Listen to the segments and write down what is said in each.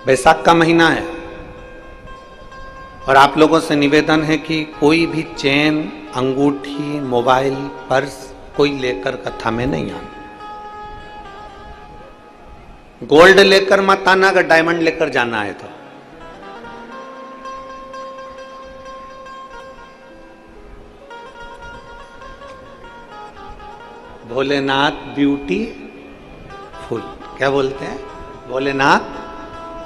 बैसाख का महीना है और आप लोगों से निवेदन है कि कोई भी चेन, अंगूठी, मोबाइल, पर्स कोई लेकर कथा में नहीं आना। गोल्ड लेकर मत आना, अगर डायमंड लेकर जाना है तो। भोलेनाथ ब्यूटी फुल, क्या बोलते हैं? भोलेनाथ,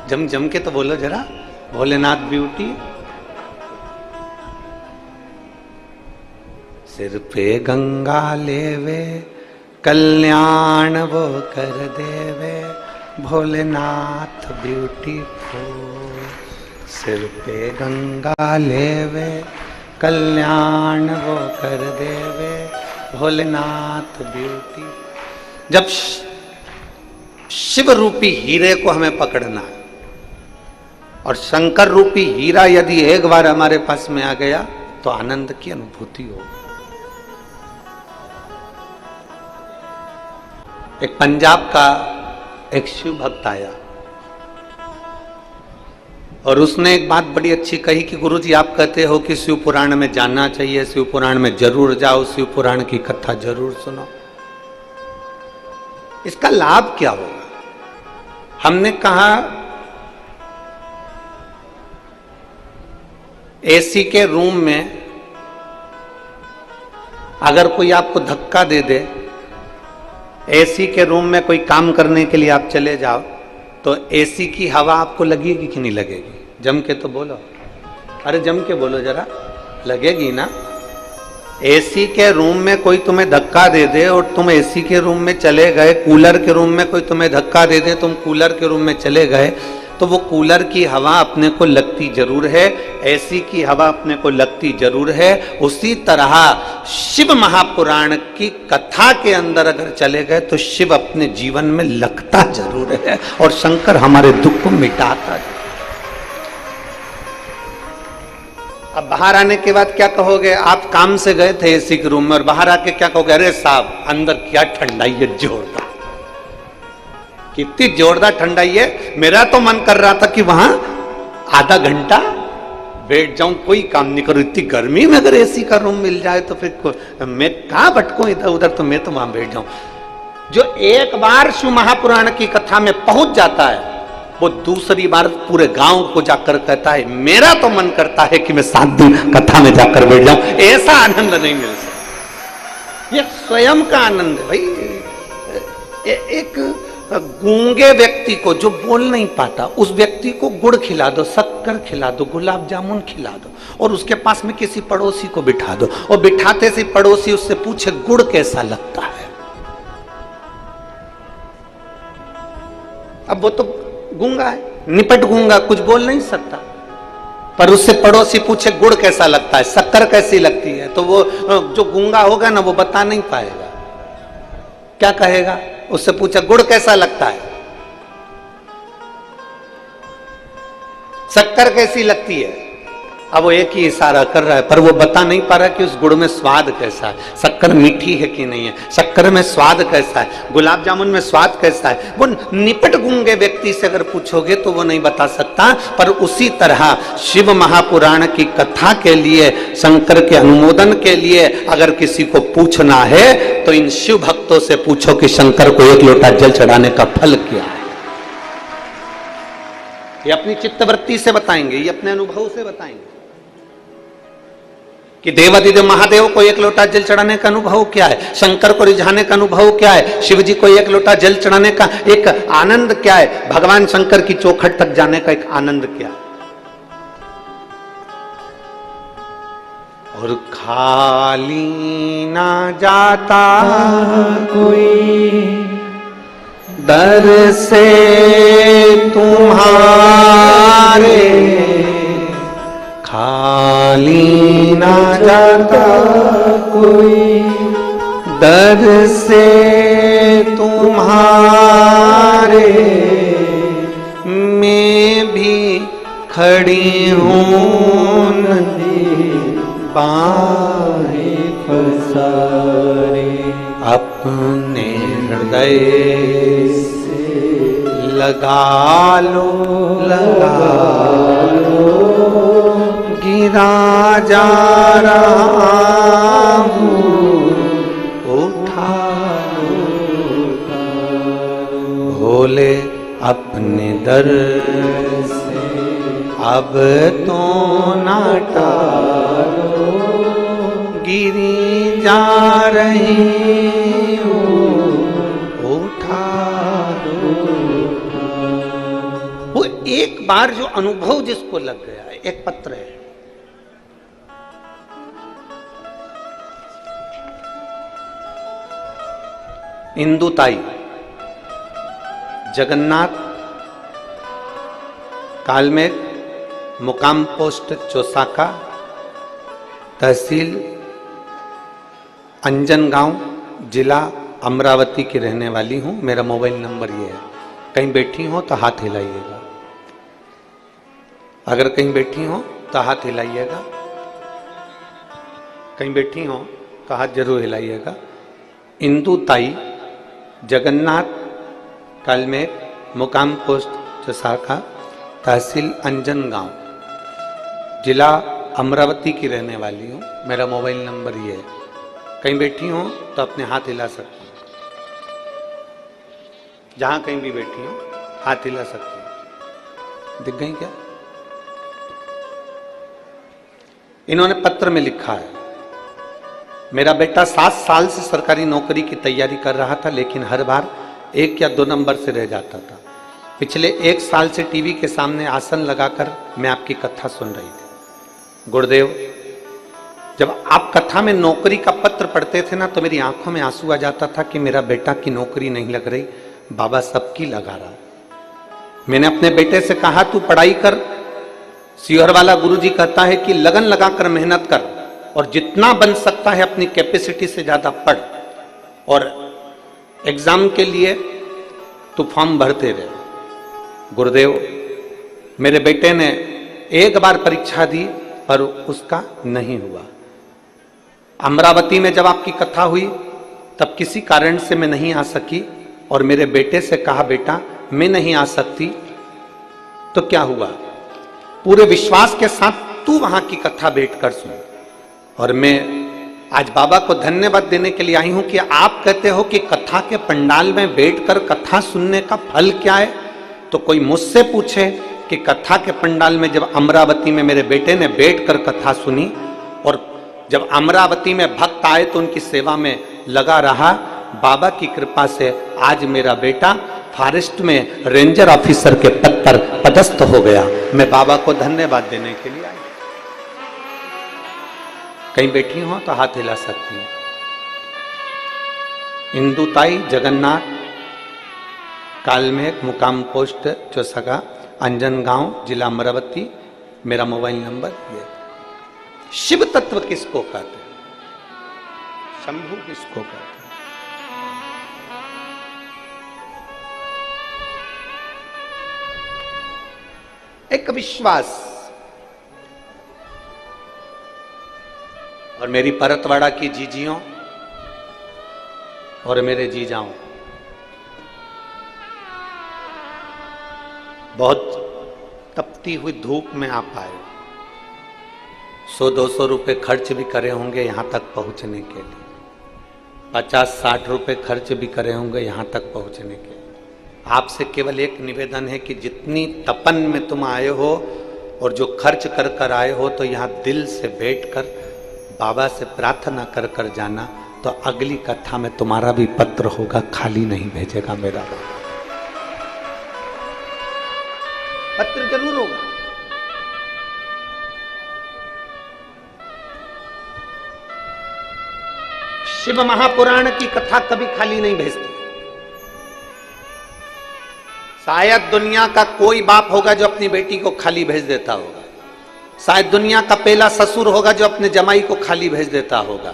जम के तो बोलो जरा। भोलेनाथ ब्यूटी, सिर पे गंगा लेवे, कल्याण वो कर देवे। भोलेनाथ ब्यूटीफुल, सिर पे गंगा लेवे, कल्याण वो कर देवे। भोलेनाथ ब्यूटी। जब शिव रूपी हीरे को हमें पकड़ना है और शंकर रूपी हीरा यदि एक बार हमारे पास में आ गया तो आनंद की अनुभूति होगी। एक पंजाब का एक शिव भक्त आया और उसने एक बात बड़ी अच्छी कही कि गुरुजी आप कहते हो कि शिव पुराण में जानना चाहिए, शिव पुराण में जरूर जाओ, शिव पुराण की कथा जरूर सुनो। इसका लाभ क्या होगा? हमने कहा एसी के रूम में अगर कोई आपको धक्का दे दे, एसी के रूम में कोई काम करने के लिए आप चले जाओ तो एसी की हवा आपको लगेगी कि नहीं लगेगी? जम के तो बोलो, अरे जम के बोलो जरा, लगेगी ना? एसी के रूम में कोई तुम्हें धक्का दे दे और तुम एसी के रूम में चले गए, कूलर के रूम में कोई तुम्हें धक्का दे दे, तुम कूलर के रूम में चले गए, तो वो कूलर की हवा अपने को लगती जरूर है, एसी की हवा अपने को लगती जरूर है। उसी तरह शिव महापुराण की कथा के अंदर अगर चले गए तो शिव अपने जीवन में लगता जरूर है और शंकर हमारे दुख को मिटाता है। अब बाहर आने के बाद क्या कहोगे? आप काम से गए थे एसी के रूम में और बाहर आके क्या कहोगे? अरे साहब अंदर क्या ठंडाई है, जोरदार, कितनी जोरदार ठंडाई है। मेरा तो मन कर रहा था कि वहां आधा घंटा बैठ जाऊं, कोई काम नहीं करूं। इतनी गर्मी में अगर एसी का रूम मिल जाए तो फिर मैं कहां भटकूं इधर उधर, तो मैं तो वहां बैठ जाऊं। जो एक बार शिव महापुराण की कथा में पहुंच जाता है वो दूसरी बार पूरे गांव को जाकर कहता है मेरा तो मन करता है कि मैं 7 दिन कथा में जाकर बैठ जाऊं। ऐसा आनंद नहीं मिल सकता, ये स्वयं का आनंद है भाई। एक गूंगे व्यक्ति को जो बोल नहीं पाता, उस व्यक्ति को गुड़ खिला दो, शक्कर खिला दो, गुलाब जामुन खिला दो और उसके पास में किसी पड़ोसी को बिठा दो और बिठाते से पड़ोसी उससे पूछे गुड़ कैसा लगता है। अब वो तो गूंगा है, निपट गूंगा, कुछ बोल नहीं सकता, पर उससे पड़ोसी पूछे गुड़ कैसा लगता है, शक्कर कैसी लगती है, तो वो जो गूंगा होगा ना वो बता नहीं पाएगा। क्या कहेगा? उससे पूछा गुड़ कैसा लगता है, शक्कर कैसी लगती है। अब वो एक ही इशारा कर रहा है पर वो बता नहीं पा रहा कि उस गुड़ में स्वाद कैसा है, शक्कर मीठी है कि नहीं है, शक्कर में स्वाद कैसा है, गुलाब जामुन में स्वाद कैसा है। वो निपट गूंगे व्यक्ति से अगर पूछोगे तो वो नहीं बता सकता। पर उसी तरह शिव महापुराण की कथा के लिए, शंकर के अनुमोदन के लिए अगर किसी को पूछना है तो इन शिव भक्तों से पूछो कि शंकर को 1 लोटा जल चढ़ाने का फल क्या है। ये अपनी चित्तवृत्ति से बताएंगे, ये अपने अनुभव से बताएंगे कि देवादिदेव महादेव को 1 लोटा जल चढ़ाने का अनुभव क्या है, शंकर को रिझाने का अनुभव क्या है, शिव जी को 1 लोटा जल चढ़ाने का एक आनंद क्या है, भगवान शंकर की चौखट तक जाने का एक आनंद क्या है। और खाली ना जाता कोई दर से तुम्हारे, खाली ना जाता कोई दर से तुम्हारे, मैं भी खड़ी हूँ नदी बाहें पसारे, अपने हृदय से लगा लो लगा लो, गिरा जा रहा हूँ, उठा लो, भोले अपने दर से अब तो ना टालो, गिरी जा रही हूँ, उठा लो। वो एक बार जो अनुभव जिसको लग गया है, एक पत्र है, इंदुताई, जगन्नाथ, कालमेघ, मुकाम पोस्ट चौसाका, तहसील अंजनगांव, जिला अमरावती की रहने वाली हूं। मेरा मोबाइल नंबर ये है। कहीं बैठी हो तो हाथ हिलाइएगा, अगर कहीं बैठी हो तो हाथ हिलाइएगा, कहीं बैठी हो तो हाथ जरूर हिलाइएगा। इंदुताई, जगन्नाथ, कालमेघ, मुकाम पोस्ट चौसाका, तहसील अंजनगांव, जिला अमरावती की रहने वाली हूँ। मेरा मोबाइल नंबर ये है। कहीं बैठी हो तो अपने हाथ हिला सकती हो, जहां कहीं भी बैठी हो हाथ हिला सकती हो। दिख गई क्या? इन्होंने पत्र में लिखा है, मेरा बेटा 7 साल से सरकारी नौकरी की तैयारी कर रहा था, लेकिन हर बार 1 या 2 नंबर से रह जाता था। पिछले 1 साल से टीवी के सामने आसन लगाकर मैं आपकी कथा सुन रही थी। गुरुदेव, जब आप कथा में नौकरी का पत्र पढ़ते थे ना, तो मेरी आंखों में आंसू आ जाता था कि मेरा बेटा की नौकरी नहीं लग रही, बाबा सबकी लगा रहा। मैंने अपने बेटे से कहा, तू पढ़ाई कर। सीहोर वाला गुरुजी कहता है कि लगन लगाकर मेहनत कर और जितना बन सकता है अपनी कैपेसिटी से ज्यादा पढ़, और एग्जाम के लिए तू फॉर्म भरते रहे। गुरुदेव, मेरे बेटे ने एक बार परीक्षा दी पर उसका नहीं हुआ। अमरावती में जब आपकी कथा हुई तब किसी कारण से मैं नहीं आ सकी और मेरे बेटे से कहा, बेटा मैं नहीं आ सकती, तो क्या हुआ? पूरे विश्वास के साथ तू वहां की कथा बैठकर सुन। और मैं आज बाबा को धन्यवाद देने के लिए आई हूं कि आप कहते हो कि कथा के पंडाल में बैठकर कथा सुनने का फल क्या है। तो कोई मुझसे पूछे कि कथा के पंडाल में जब अमरावती में मेरे बेटे ने बैठकर कथा सुनी और जब अमरावती में भक्त आए तो उनकी सेवा में लगा रहा, बाबा की कृपा से आज मेरा बेटा फॉरेस्ट में रेंजर ऑफिसर के पद पर पदस्थ हो गया। मैं बाबा को धन्यवाद देने के लिए आई। कहीं बैठी हो तो हाथ हिला सकती हैं। इंदुताई, जगन्नाथ, कालमेघ, मुकाम पोस्ट चौसाका, अंजनगांव, जिला अमरावती। मेरा मोबाइल नंबर ये। शिव तत्व किसको कहते हैं? शंभु किसको कहते हैं? एक विश्वास। और मेरी परतवाड़ा की जीजियों और मेरे जीजाओं, बहुत तपती हुई धूप में आप आए। 100-200 रुपए खर्च भी करे होंगे यहां तक पहुंचने के लिए, 50-60 रुपए खर्च भी करे होंगे यहां तक पहुंचने के लिए। आपसे केवल एक निवेदन है कि जितनी तपन में तुम आए हो और जो खर्च कर कर आए हो, तो यहाँ दिल से बैठकर बाबा से प्रार्थना कर कर जाना, तो अगली कथा में तुम्हारा भी पत्र होगा, खाली नहीं भेजेगा मेरा बाबा। पत्र जरूर होगा। शिव महापुराण की कथा कभी खाली नहीं भेजती। शायद दुनिया का कोई बाप होगा जो अपनी बेटी को खाली भेज देता होगा। शायद दुनिया का पहला ससुर होगा जो अपने जमाई को खाली भेज देता होगा।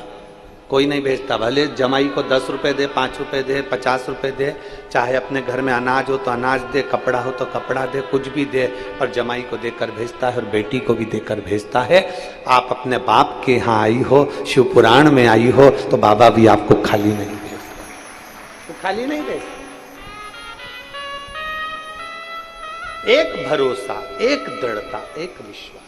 कोई नहीं भेजता। भले जमाई को 10 रुपए दे, 5 रुपए दे, 50 रुपए दे, चाहे अपने घर में अनाज हो तो अनाज दे, कपड़ा हो तो कपड़ा दे, कुछ भी दे, और जमाई को देकर भेजता है और बेटी को भी देकर भेजता है। आप अपने बाप के यहाँ आई हो, शिव पुराण में आई हो, तो बाबा भी आपको खाली नहीं भेजता। वो खाली नहीं भेजता। एक भरोसा, एक दृढ़ता, एक विश्वास।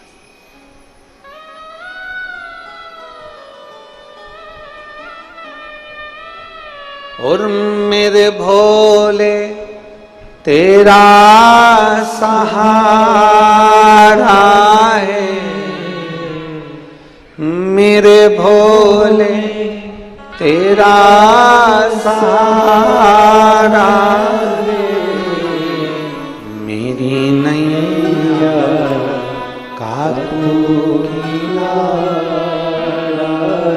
और मेरे भोले तेरा सहारा है, मेरे भोले तेरा सहारा है, मेरी नैया का तू किनारा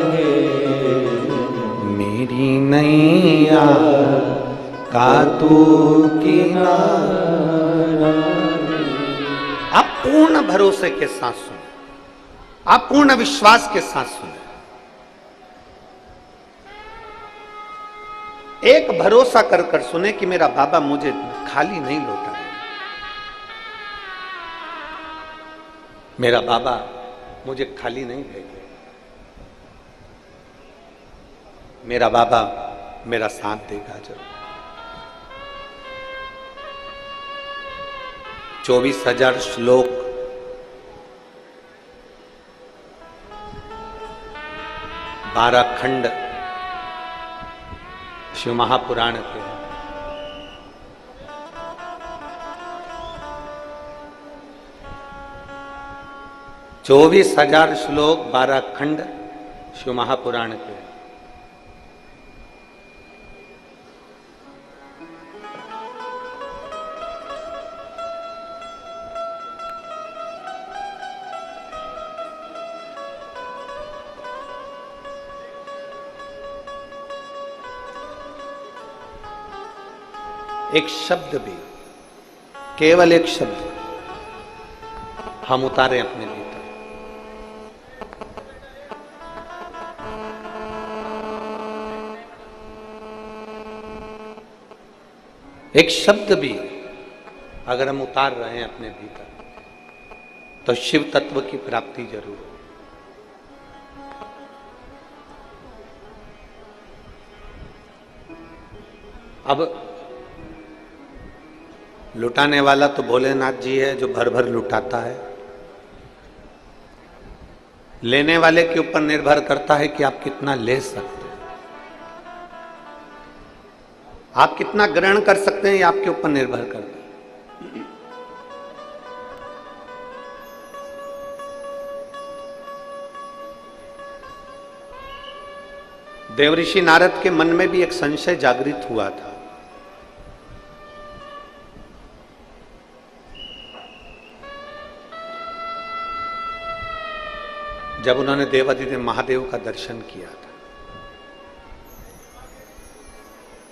है, मेरी नैया का तू किनारा। आप पूर्ण भरोसे के साथ सुने, आप पूर्ण विश्वास के साथ सुने। एक भरोसा कर कर सुने कि मेरा बाबा मुझे खाली नहीं लौटा, मेरा बाबा मुझे खाली नहीं भेजे, मेरा बाबा मेरा साथ देगा जरूर। 24,000 श्लोक, 12 खंड शिव महापुराण के, 24,000 श्लोक, 12 खंड शिव महापुराण के। एक शब्द भी, केवल एक शब्द हम उतारे अपने भीतर। एक शब्द भी अगर हम उतार रहे हैं अपने भीतर तो शिव तत्व की प्राप्ति जरूर हो। अब लुटाने वाला तो भोलेनाथ जी है जो भर भर लुटाता है, लेने वाले के ऊपर निर्भर करता है कि आप कितना ले सकते हैं, आप कितना ग्रहण कर सकते हैं, ये आपके ऊपर निर्भर करता है। देवऋषि नारद के मन में भी एक संशय जागृत हुआ था। जब उन्होंने देवाधिदेव महादेव का दर्शन किया था,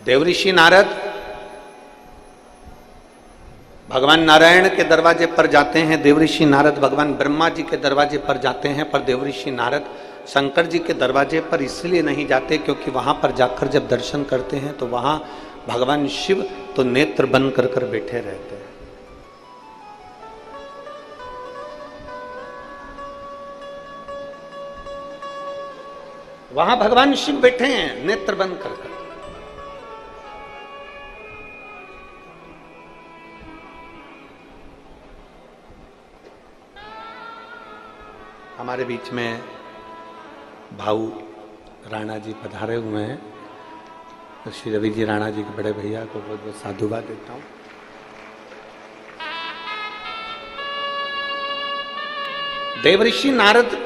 देवऋषि नारद भगवान नारायण के दरवाजे पर जाते हैं, देवऋषि नारद भगवान ब्रह्मा जी के दरवाजे पर जाते हैं, पर देवऋषि नारद शंकर जी के दरवाजे पर इसलिए नहीं जाते क्योंकि वहां पर जाकर जब दर्शन करते हैं तो वहां भगवान शिव तो नेत्र बंद कर कर बैठे रहते हैं। वहां भगवान शिव बैठे हैं नेत्र बंद कर कर। हमारे बीच में भाऊ राणा जी पधारे हुए हैं, तो श्री रवि जी राणा जी के बड़े भैया को बहुत बहुत साधुवाद देता हूं। देवऋषि नारद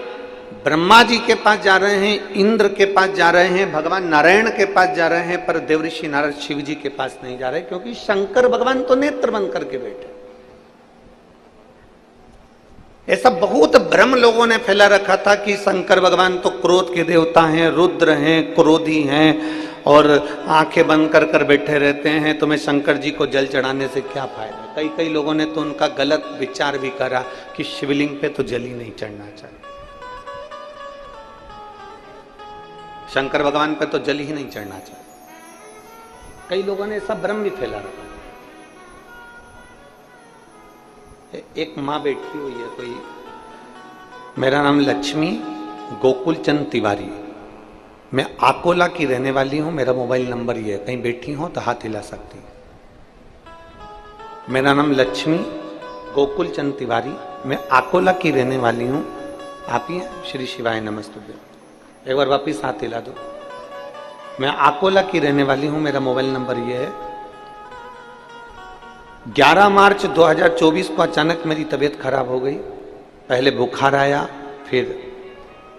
ब्रह्मा जी के पास जा रहे हैं, इंद्र के पास जा रहे हैं, भगवान नारायण के पास जा रहे हैं, पर देवऋषि नारद शिव जी के पास नहीं जा रहे क्योंकि शंकर भगवान तो नेत्र बंद करके बैठे। ऐसा बहुत भ्रम लोगों ने फैला रखा था कि शंकर भगवान तो क्रोध के देवता हैं, रुद्र हैं, क्रोधी हैं और आंखें बंद कर कर बैठे रहते हैं, तुम्हें शंकर जी को जल चढ़ाने से क्या फायदा। कई कई लोगों ने तो उनका गलत विचार भी करा कि शिवलिंग पे तो जल ही नहीं चढ़ना चाहिए, शंकर भगवान पे तो जल ही नहीं चढ़ना चाहिए। कई लोगों ने ऐसा भ्रम भी फैला रखा। एक माँ बैठी हुई है कोई, मेरा नाम लक्ष्मी गोकुल चंद तिवारी, मैं आकोला की रहने वाली हूं, मेरा मोबाइल नंबर ये है, कहीं बैठी हो तो हाथ हिला सकती। मेरा नाम लक्ष्मी गोकुल चंद तिवारी, मैं आकोला की रहने वाली हूँ। आप ही हैं? श्री शिवाय नमस्तुभ्यं। एक बार वापिस हाथ हिला दो। मैं आकोला की रहने वाली हूँ। मेरा मोबाइल नंबर ये है। 11 मार्च 2024 को अचानक मेरी तबीयत खराब हो गई। पहले बुखार आया, फिर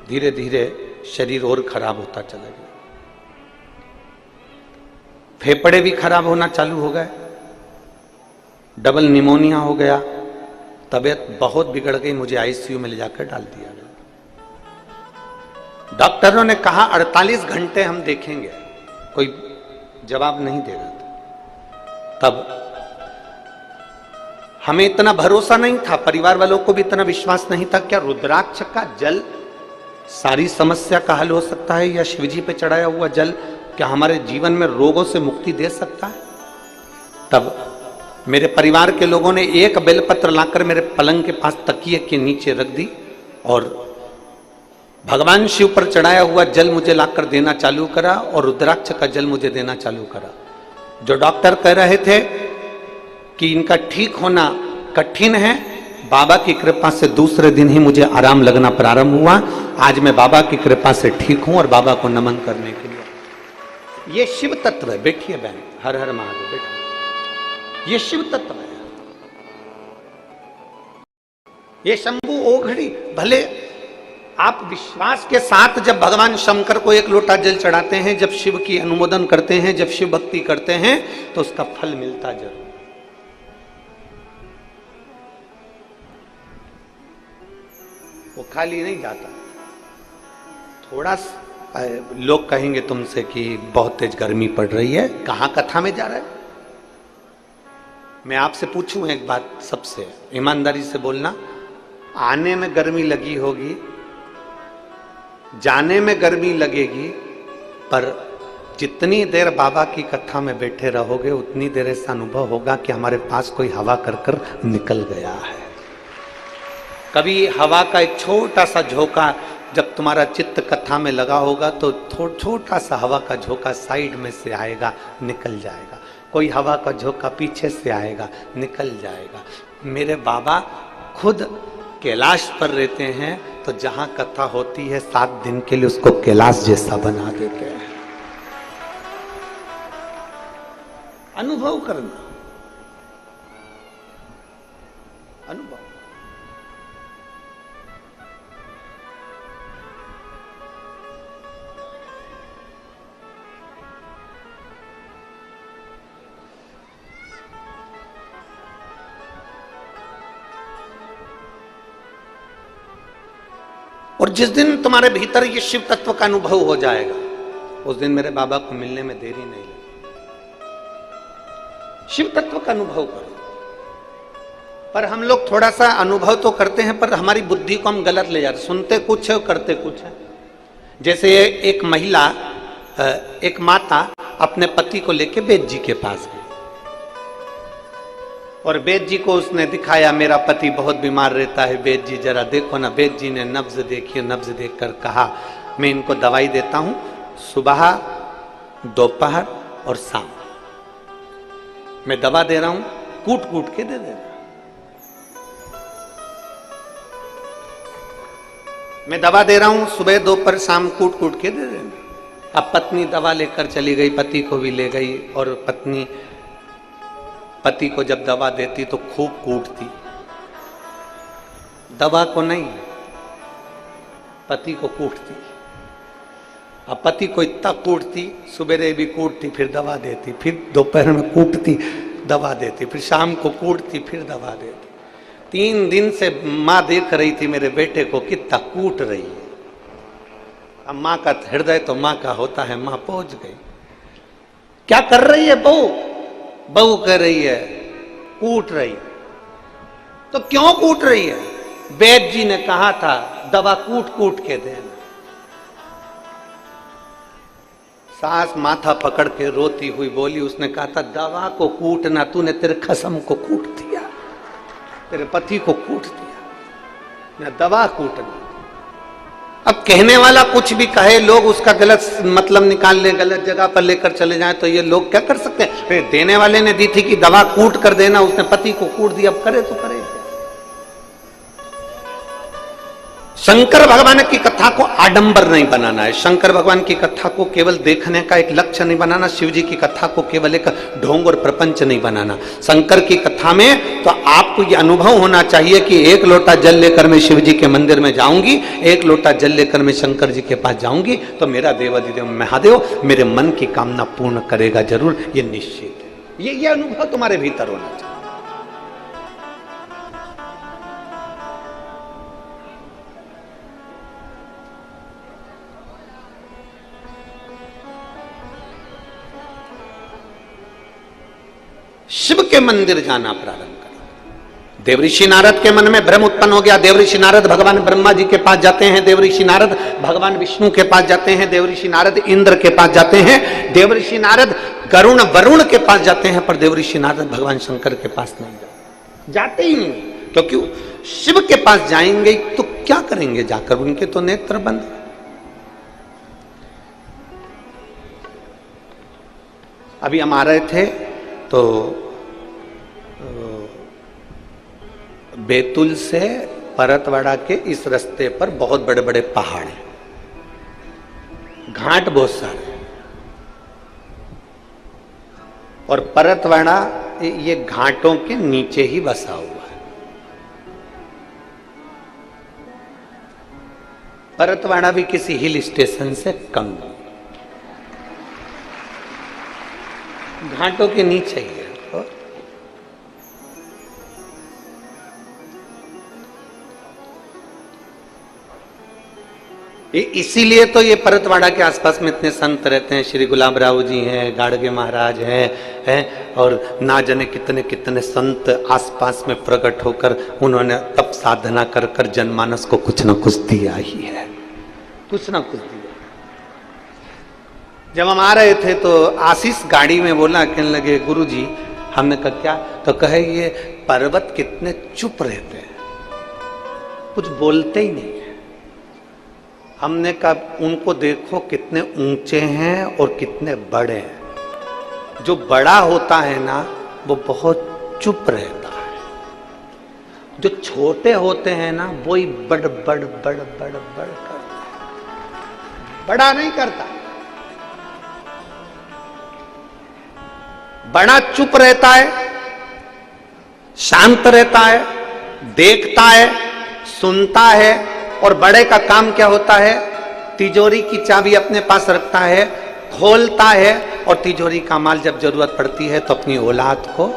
धीरे धीरे शरीर और खराब होता चला गया। फेफड़े भी खराब होना चालू हो गए, डबल निमोनिया हो गया, तबीयत बहुत बिगड़ गई। मुझे आईसीयू में ले जाकर डाल दिया गया। डॉक्टरों ने कहा 48 घंटे हम देखेंगे, कोई जवाब नहीं दे रहा था। तब हमें इतना भरोसा नहीं था, परिवार वालों को भी इतना विश्वास नहीं था, क्या रुद्राक्ष का जल सारी समस्या का हल हो सकता है, या शिवजी पे चढ़ाया हुआ जल क्या हमारे जीवन में रोगों से मुक्ति दे सकता है। तब मेरे परिवार के लोगों ने एक बेलपत्र लाकर मेरे पलंग के पास तकिए के नीचे रख दी और भगवान शिव पर चढ़ाया हुआ जल मुझे लाकर देना चालू करा और रुद्राक्ष का जल मुझे देना चालू करा। जो डॉक्टर कह रहे थे कि इनका ठीक होना कठिन है, बाबा की कृपा से दूसरे दिन ही मुझे आराम लगना प्रारंभ हुआ। आज मैं बाबा की कृपा से ठीक हूं और बाबा को नमन करने के लिए। ये शिव तत्व है। बैठिए बहन, हर हर महादेव, बैठिए। ये शिव तत्व है। ये शंभु ओघड़ी। भले आप विश्वास के साथ जब भगवान शंकर को एक लोटा जल चढ़ाते हैं, जब शिव की अनुमोदन करते हैं, जब शिव भक्ति करते हैं, तो उसका फल मिलता जरूर। वो खाली नहीं जाता। थोड़ा लोग कहेंगे तुमसे कि बहुत तेज गर्मी पड़ रही है, कहां कथा में जा रहा है। मैं आपसे पूछूं एक बात, सबसे ईमानदारी से बोलना, आने में गर्मी लगी होगी, जाने में गर्मी लगेगी, पर जितनी देर बाबा की कथा में बैठे रहोगे उतनी देर ऐसा अनुभव होगा कि हमारे पास कोई हवा कर निकल गया है। कभी हवा का एक छोटा सा झोंका जब तुम्हारा चित्त कथा में लगा होगा तो छोटा सा हवा का झोंका साइड में से आएगा, निकल जाएगा। कोई हवा का झोंका पीछे से आएगा, निकल जाएगा। मेरे बाबा खुद कैलाश पर रहते हैं, तो जहां कथा होती है 7 दिन के लिए उसको कैलाश जैसा बना देते हैं। अनुभव करना, अनुभव। और जिस दिन तुम्हारे भीतर ये शिव तत्व का अनुभव हो जाएगा, उस दिन मेरे बाबा को मिलने में देरी नहीं लगी। शिव तत्व का अनुभव करो। पर हम लोग थोड़ा सा अनुभव तो करते हैं, पर हमारी बुद्धि को हम गलत ले जाते, सुनते कुछ है और करते कुछ है। जैसे एक महिला, एक माता अपने पति को लेके वेद जी के पास गई और वेद जी को उसने दिखाया, मेरा पति बहुत बीमार रहता है, वेद जी जरा देखो ना। वेद जी ने नब्ज देखी, नब्ज देखकर कहा, मैं इनको दवाई देता हूं, सुबह, दोपहर और शाम मैं दवा दे रहा हूं, कूट कूट के दे देना। मैं दवा दे रहा हूं, सुबह, दोपहर, शाम कूट कूट के दे देना। अब पत्नी दवा लेकर चली गई, पति को भी ले गई, और पत्नी पति को जब दवा देती तो खूब कूटती, दवा को नहीं, पति को कूटती। अब पति को इतना कूटती, सुबह भी कूटती, फिर दवा देती, फिर दोपहर में कूटती, दवा देती, फिर शाम को कूटती, फिर दवा देती। 3 दिन से माँ देख रही थी मेरे बेटे को कितना कूट रही है। अब माँ का हृदय तो माँ का होता है, माँ पहुंच गई। क्या कर रही है बहू? बहू कह रही है कूट रही। तो क्यों कूट रही है? वैद्य जी ने कहा था दवा कूट कूट के देना। सास माथा पकड़ के रोती हुई बोली, उसने कहा था दवा को कूटना, तूने तेरे खसम को कूट दिया, तेरे पति को कूट दिया, ना दवा कूटना। अब कहने वाला कुछ भी कहे, लोग उसका गलत मतलब निकाल ले, गलत जगह पर लेकर चले जाएं, तो ये लोग क्या कर सकते हैं? फिर देने वाले ने दी थी कि दवा कूट कर देना, उसने पति को कूट दिया, अब करे तो करे। शंकर भगवान की कथा को आडंबर नहीं बनाना है, शंकर भगवान की कथा को केवल देखने का एक लक्ष्य नहीं बनाना, शिव जी की कथा को केवल एक ढोंग और प्रपंच नहीं बनाना। शंकर की कथा में तो आपको ये अनुभव होना चाहिए कि एक लोटा जल लेकर मैं शिव जी के मंदिर में जाऊंगी, एक लोटा जल लेकर मैं शंकर जी के पास जाऊंगी तो मेरा देवाधिदेव महादेव मेरे मन की कामना पूर्ण करेगा जरूर, ये निश्चित है। ये अनुभव तुम्हारे भीतर होना चाहिए। शिव के मंदिर जाना प्रारंभ करो। देवऋषि नारद के मन में भ्रम उत्पन्न हो गया। देवऋषि नारद भगवान ब्रह्मा जी के पास जाते हैं, देवऋषि नारद भगवान विष्णु के पास जाते हैं, देवऋषि नारद इंद्र के पास जाते हैं, देवऋषि नारद गरुण वरुण के पास जाते हैं, पर देवऋषि नारद भगवान शंकर के पास नहीं जाते ही नहीं, क्योंकि शिव के पास जाएंगे तो क्या करेंगे जाकर, उनके तो नेत्र बंद। अभी हम आ रहे थे तो बैतूल से परतवाड़ा के इस रास्ते पर बहुत बड़े बड़े पहाड़ हैं, घाट बहुत सारे, और परतवाड़ा ये घाटों के नीचे ही बसा हुआ है। परतवाड़ा भी किसी हिल स्टेशन से कम नहीं, घाटों के नीचे ही है। इसीलिए तो ये परतवाड़ा के आसपास में इतने संत रहते हैं। श्री गुलाब राव जी हैं, गाड़गे महाराज हैं, और ना जाने कितने कितने संत आसपास में प्रकट होकर उन्होंने तप साधना कर कर जनमानस को कुछ ना कुछ दिया ही है, कुछ ना कुछ दिया। जब हम आ रहे थे तो आशीष गाड़ी में बोला, कहने लगे गुरुजी, हमने कहा क्या, तो कहे ये पर्वत कितने चुप रहते हैं, कुछ बोलते ही नहीं है। हमने कहा उनको देखो कितने ऊंचे हैं और कितने बड़े हैं। जो बड़ा होता है ना वो बहुत चुप रहता है, जो छोटे होते हैं ना वो ही बड़ बड़ बड़ बड़ बड़ करता है, बड़ा नहीं करता। बड़ा चुप रहता है, शांत रहता है, देखता है, सुनता है, और बड़े का काम क्या होता है, तिजोरी की चाबी अपने पास रखता है, खोलता है, और तिजोरी का माल जब जरूरत पड़ती है तो अपनी औलाद को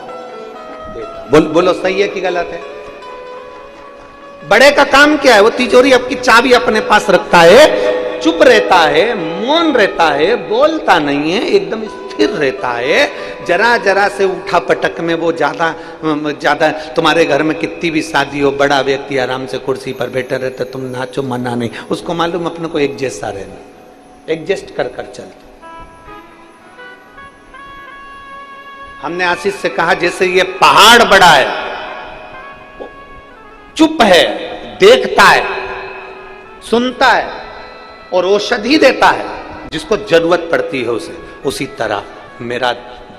देता। बोलो सही है कि गलत है? बड़े का काम क्या है, वो तिजोरी की चाबी अपने पास रखता है, चुप रहता है, मौन रहता है, बोलता नहीं है, एकदम स्थिर रहता है। जरा जरा से उठा पटक में वो ज्यादा तुम्हारे घर में कितनी भी शादी हो, बड़ा व्यक्ति आराम से कुर्सी पर बैठे रहते, तुम नाचो मना नहीं, उसको मालूम अपने को एक जैसा रहना, एडजस्ट कर कर चलते। हमने आशीष से कहा जैसे ये पहाड़ बड़ा है, चुप है, देखता है, सुनता है और औषधि देता है जिसको जरूरत पड़ती है उसे, उसी तरह मेरा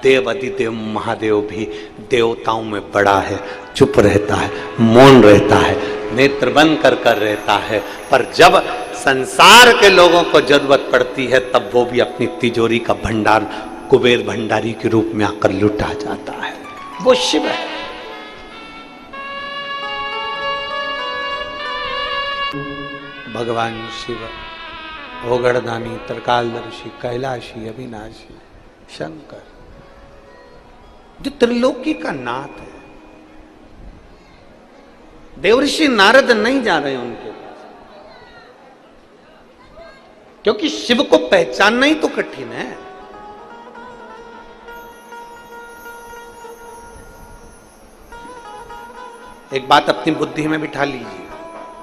देव अधिदेव महादेव भी देवताओं में बड़ा है, चुप रहता है, मौन रहता है, नेत्र बंद कर कर रहता है, पर जब संसार के लोगों को जरूरत पड़ती है तब वो भी अपनी तिजोरी का भंडार कुबेर भंडारी के रूप में आकर लुटा जाता है। वो शिव है। भगवान शिव ओगड़दानी, त्रिकालदर्शी, कैलाशी, अविनाशी, शंकर जो त्रिलोकी का नाथ है। देवऋषि नारद नहीं जा रहे उनके पास, क्योंकि शिव को पहचानना ही तो कठिन है। एक बात अपनी बुद्धि में बिठा लीजिए,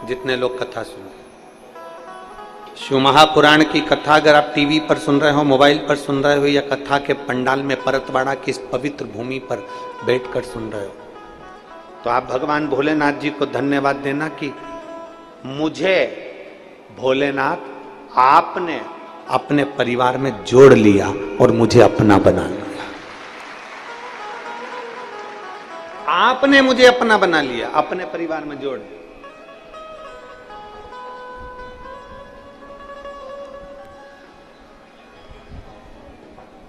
जितने लोग कथा सुनते, शिव महापुराण की कथा अगर आप टीवी पर सुन रहे हो, मोबाइल पर सुन रहे हो, या कथा के पंडाल में परतवाड़ा की इस पवित्र भूमि पर बैठकर सुन रहे हो, तो आप भगवान भोलेनाथ जी को धन्यवाद देना कि मुझे भोलेनाथ आपने अपने परिवार में जोड़ लिया और मुझे अपना बना लिया। आपने मुझे अपना बना लिया, अपने परिवार में जोड़ लिया।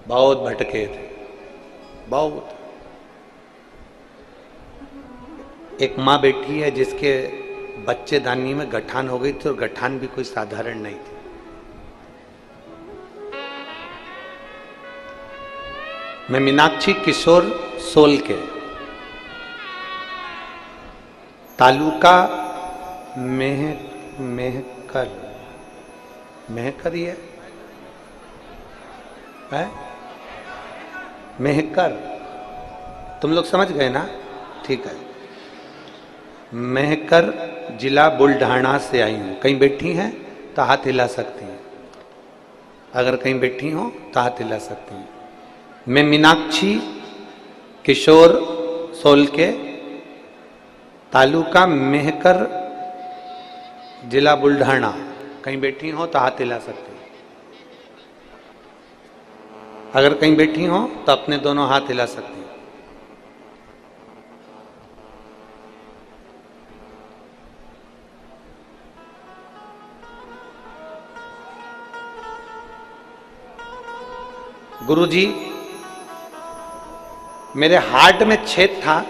बहुत भटके थे, बहुत। एक माँ बैठी है जिसके बच्चेदानी में गठान हो गई थी, और गठान भी कोई साधारण नहीं थी। मैं मीनाक्षी किशोर सोलके, तालुका मेहकर ही है मेहकर, तुम लोग समझ गए ना? ठीक है। मेहकर जिला बुल्ढाना से आई हूं। कहीं बैठी हैं तो हाथ हिला सकती हैं, अगर कहीं बैठी हो तो हाथ हिला सकती हैं। मैं मीनाक्षी किशोर सोलके, तालुका मेहकर, जिला बुल्ढाना। कहीं बैठी हो तो हाथ हिला सकती हैं, अगर कहीं बैठी हो तो अपने दोनों हाथ हिला सकती हैं। गुरुजी, मेरे हार्ट में छेद था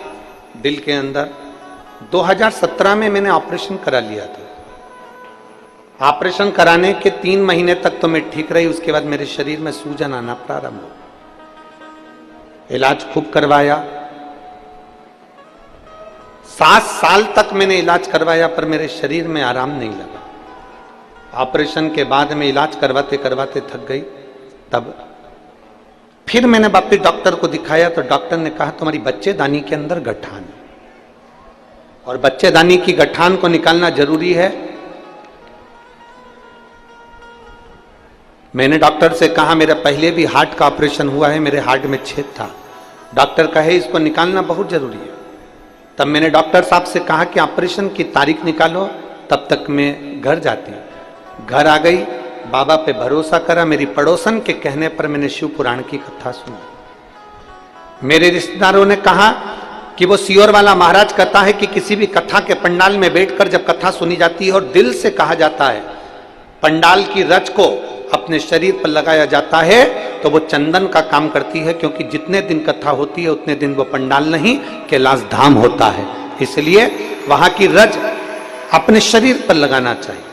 दिल के अंदर। 2017 में मैंने ऑपरेशन करा लिया था। ऑपरेशन कराने के 3 महीने तक तो मैं ठीक रही, उसके बाद मेरे शरीर में सूजन आना प्रारंभ हो। इलाज खूब करवाया, 7 साल तक मैंने इलाज करवाया, पर मेरे शरीर में आराम नहीं लगा। ऑपरेशन के बाद में इलाज करवाते करवाते थक गई। तब फिर मैंने वापिस डॉक्टर को दिखाया, तो डॉक्टर ने कहा तुम्हारी बच्चेदानी के अंदर गठान है, और बच्चेदानी की गठान को निकालना जरूरी है। मैंने डॉक्टर से कहा मेरा पहले भी हार्ट का ऑपरेशन हुआ है, मेरे हार्ट में छेद था। डॉक्टर कहे इसको निकालना बहुत जरूरी है। तब मैंने डॉक्टर साहब से कहा कि ऑपरेशन की तारीख निकालो, तब तक मैं घर जाती। घर आ गई, बाबा पे भरोसा करा। मेरी पड़ोसन के कहने पर मैंने शिव पुराण की कथा सुनी। मेरे रिश्तेदारों ने कहा कि वो सियोर वाला महाराज कहता है कि किसी भी कथा के पंडाल में बैठकर जब कथा सुनी जाती है और दिल से कहा जाता है, पंडाल की रच को अपने शरीर पर लगाया जाता है, तो वो चंदन का काम करती है, क्योंकि जितने दिन कथा होती है उतने दिन वो पंडाल नहीं कैलाश धाम होता है। इसलिए वहां की रज अपने शरीर पर लगाना चाहिए।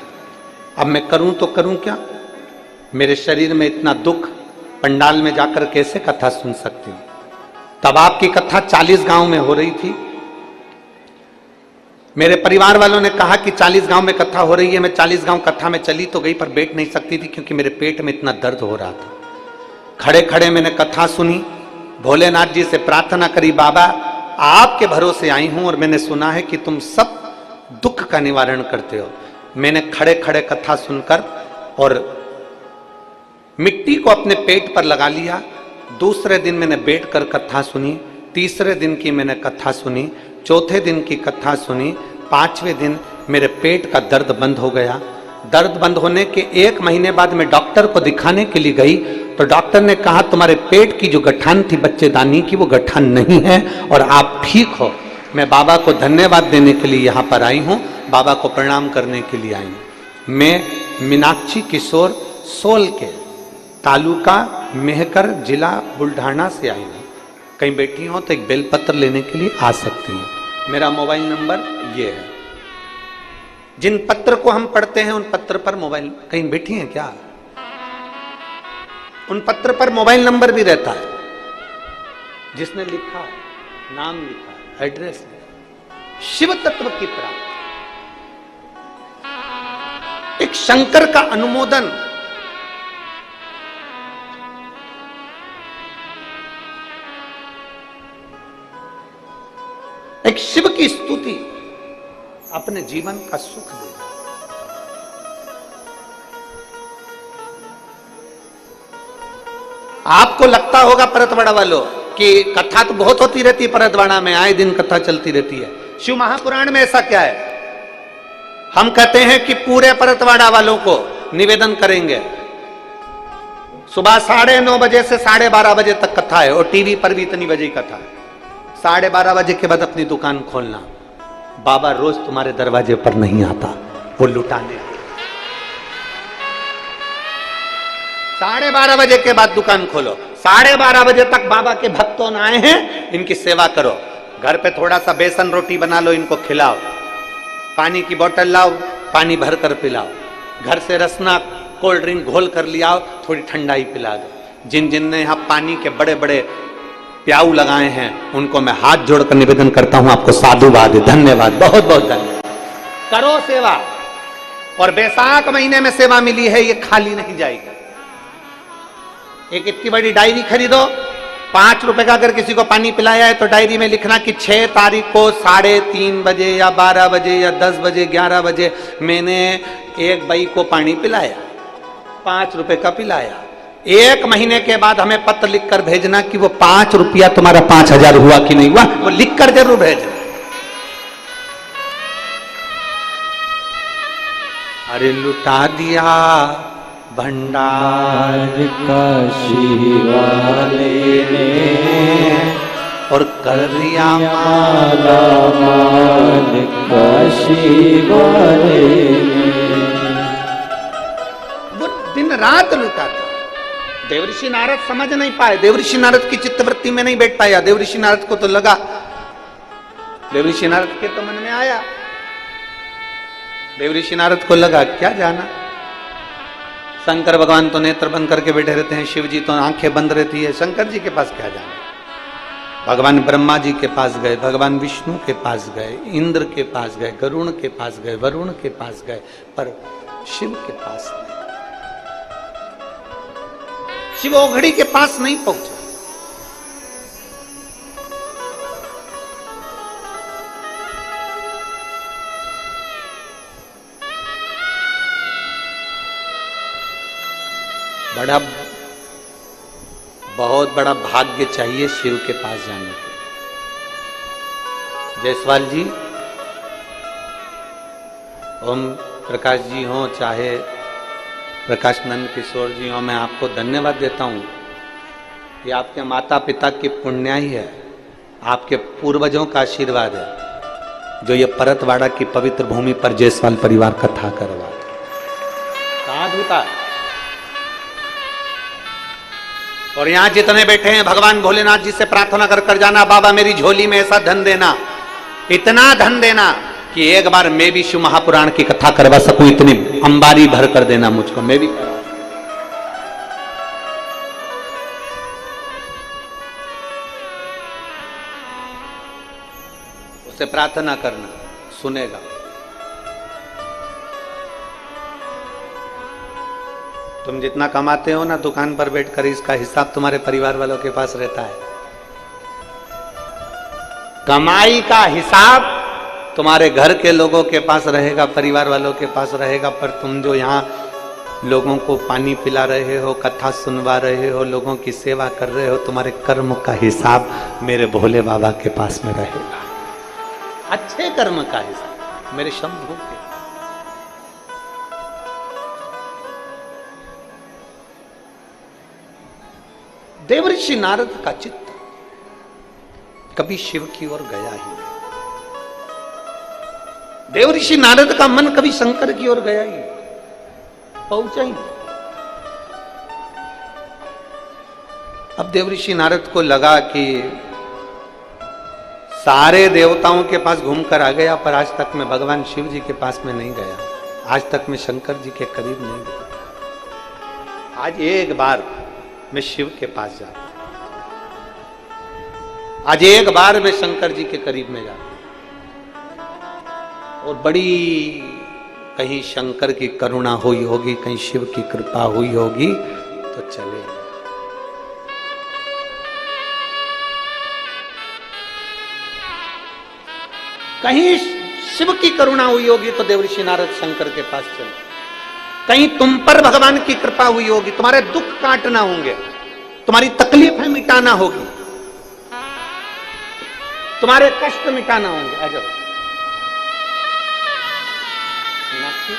अब मैं करूं तो करूं क्या? मेरे शरीर में इतना दुख, पंडाल में जाकर कैसे कथा सुन सकती हूं? तब आपकी कथा 40 गांव में हो रही थी। मेरे परिवार वालों ने कहा कि 40 गांव में कथा हो रही है। मैं 40 गांव कथा में चली तो गई, पर बैठ नहीं सकती थी, क्योंकि मेरे पेट में इतना दर्द हो रहा था। खड़े खड़े मैंने कथा सुनी, भोलेनाथ जी से प्रार्थना करी, बाबा आपके भरोसे आई हूं और मैंने सुना है कि तुम सब दुख का निवारण करते हो। मैंने खड़े खड़े कथा सुनकर और मिट्टी को अपने पेट पर लगा लिया। दूसरे दिन मैंने बैठकर कथा सुनी, तीसरे दिन की मैंने कथा सुनी, चौथे दिन की कथा सुनी, 5वें दिन मेरे पेट का दर्द बंद हो गया। दर्द बंद होने के 1 महीने बाद मैं डॉक्टर को दिखाने के लिए गई, तो डॉक्टर ने कहा तुम्हारे पेट की जो गठान थी बच्चेदानी की, वो गठान नहीं है और आप ठीक हो। मैं बाबा को धन्यवाद देने के लिए यहाँ पर आई हूँ, बाबा को प्रणाम करने के लिए आई हूँ। मैं मीनाक्षी किशोर सोलके, तालुका मेहकर, जिला बुल्ढाना से आई हूँ। कहीं बैठी हो तो एक बेलपत्र लेने के लिए आ सकती हैं। मेरा मोबाइल नंबर ये है। जिन पत्र को हम पढ़ते हैं उन पत्र पर मोबाइल, कहीं बैठी हैं क्या? उन पत्र पर मोबाइल नंबर भी रहता है। जिसने लिखा, नाम लिखा, एड्रेस लिखा, शिव तत्व की प्राप्ति, एक शंकर का अनुमोदन, एक शिव की स्तुति अपने जीवन का सुख दे। आपको लगता होगा परतवाड़ा वालों कि कथा तो बहुत होती रहती है परतवाड़ा में, आए दिन कथा चलती रहती है। शिव महापुराण में ऐसा क्या है? हम कहते हैं कि पूरे परतवाड़ा वालों को निवेदन करेंगे, सुबह 9:30 बजे से 12:30 बजे तक कथा है, और टीवी पर भी इतनी बजे कथा है। 12:30 बजे के बाद अपनी दुकान खोलना। बाबा रोज तुम्हारे दरवाजे पर नहीं आता, वो लुटाने। 12:30 बजे के बाद दुकान खोलो, 12:30 बजे तक बाबा के भक्तों आए हैं, इनकी सेवा करो। घर पे थोड़ा सा बेसन रोटी बना लो, इनको खिलाओ, पानी की बोतल लाओ, पानी भर कर पिलाओ, घर से रसना कोल्ड ड्रिंक घोल कर लियाओ, थोड़ी ठंडाई पिला दो। जिन जिन ने यहाँ पानी के बड़े बड़े प्याऊ लगाए हैं उनको मैं हाथ जोड़कर निवेदन करता हूं, आपको साधुवाद, धन्यवाद, बहुत बहुत धन्यवाद। करो सेवा, और बैसाख महीने में सेवा मिली है, ये खाली नहीं जाएगी। एक इतनी बड़ी डायरी खरीदो, 5 रुपए का अगर किसी को पानी पिलाया है तो डायरी में लिखना कि 6 तारीख को 3:30 बजे या 12 बजे या 10 बजे 11 बजे मैंने एक बाई को पानी पिलाया, 5 रुपए का पिलाया। 1 महीने के बाद हमें पत्र लिखकर भेजना कि वो 5 रुपया तुम्हारा 5000 हुआ कि नहीं हुआ, वो लिखकर जरूर भेजना। अरे लुटा दिया भंडार काशी वाले ने और कर दिया माला माल काशी वाले ने। वो दिन रात लुटाता। देवऋषि नारद समझ नहीं पाए, देवऋषि नारद की चित्तवृत्ति में नहीं बैठ पाया। देवऋषि नारद को तो लगा, देवऋषि नारद के तो मन में आया, देवऋषि नारद को लगा क्या जाना, शंकर भगवान तो नेत्र बंद करके बैठे रहते हैं, शिव जी तो आंखें बंद रहती है, शंकर जी के पास क्या जाना। भगवान ब्रह्मा जी के पास गए, भगवान विष्णु के पास गए, इंद्र के पास गए, गरुण के पास गए, वरुण के पास गए, पर शिव के पास नहीं। शिव ओघड़ी के पास नहीं पहुंचा। बहुत बड़ा भाग्य चाहिए शिव के पास जाने के। जायसवाल जी, ओम प्रकाश जी हो, चाहे प्रकाश नंद किशोर जी हो, मैं आपको धन्यवाद देता हूं। ये आपके माता पिता की पुण्याई है, आपके पूर्वजों का आशीर्वाद है जो ये परतवाड़ा की पवित्र भूमि पर जायसवाल परिवार कथा करवा। साधुता। और यहां जितने बैठे हैं भगवान भोलेनाथ जी से प्रार्थना कर कर जाना, बाबा मेरी झोली में ऐसा धन देना, इतना धन देना कि एक बार मैं भी शिव महापुराण की कथा करवा सकूं, इतनी अंबारी भर कर देना मुझको, मैं भी करवा। उससे प्रार्थना करना, सुनेगा। तुम जितना कमाते हो ना दुकान पर बैठकर, इसका हिसाब तुम्हारे परिवार वालों के पास रहता है। कमाई का हिसाब तुम्हारे घर के लोगों के पास रहेगा, परिवार वालों के पास रहेगा, पर तुम जो यहाँ लोगों को पानी पिला रहे हो, कथा सुनवा रहे हो, लोगों की सेवा कर रहे हो, तुम्हारे कर्म का हिसाब मेरे भोले बाबा के पास में रहेगा। अच्छे कर्म का हिसाब मेरे शंभू के। देवऋषि नारद का चित्त कभी शिव की ओर गया ही नहीं। देवऋषि नारद का मन कभी शंकर की ओर गया ही नहीं, पहुंचा ही नहीं। अब देवऋषि नारद को लगा कि सारे देवताओं के पास घूमकर आ गया, पर आज तक मैं भगवान शिव जी के पास में नहीं गया, आज तक मैं शंकर जी के करीब नहीं गया। आज एक बार मैं शिव के पास जाता, आज एक बार मैं शंकर जी के करीब में जाता, और बड़ी कहीं शंकर की करुणा हुई होगी, कहीं शिव की कृपा हुई होगी तो चले। कहीं शिव की करुणा हुई होगी तो देवऋषि नारद शंकर के पास चले। कहीं तुम पर भगवान की कृपा हुई होगी, तुम्हारे दुख काटना होंगे, तुम्हारी तकलीफें मिटाना होगी, तुम्हारे कष्ट मिटाना होंगे। आ जाओ मीनाक्षी,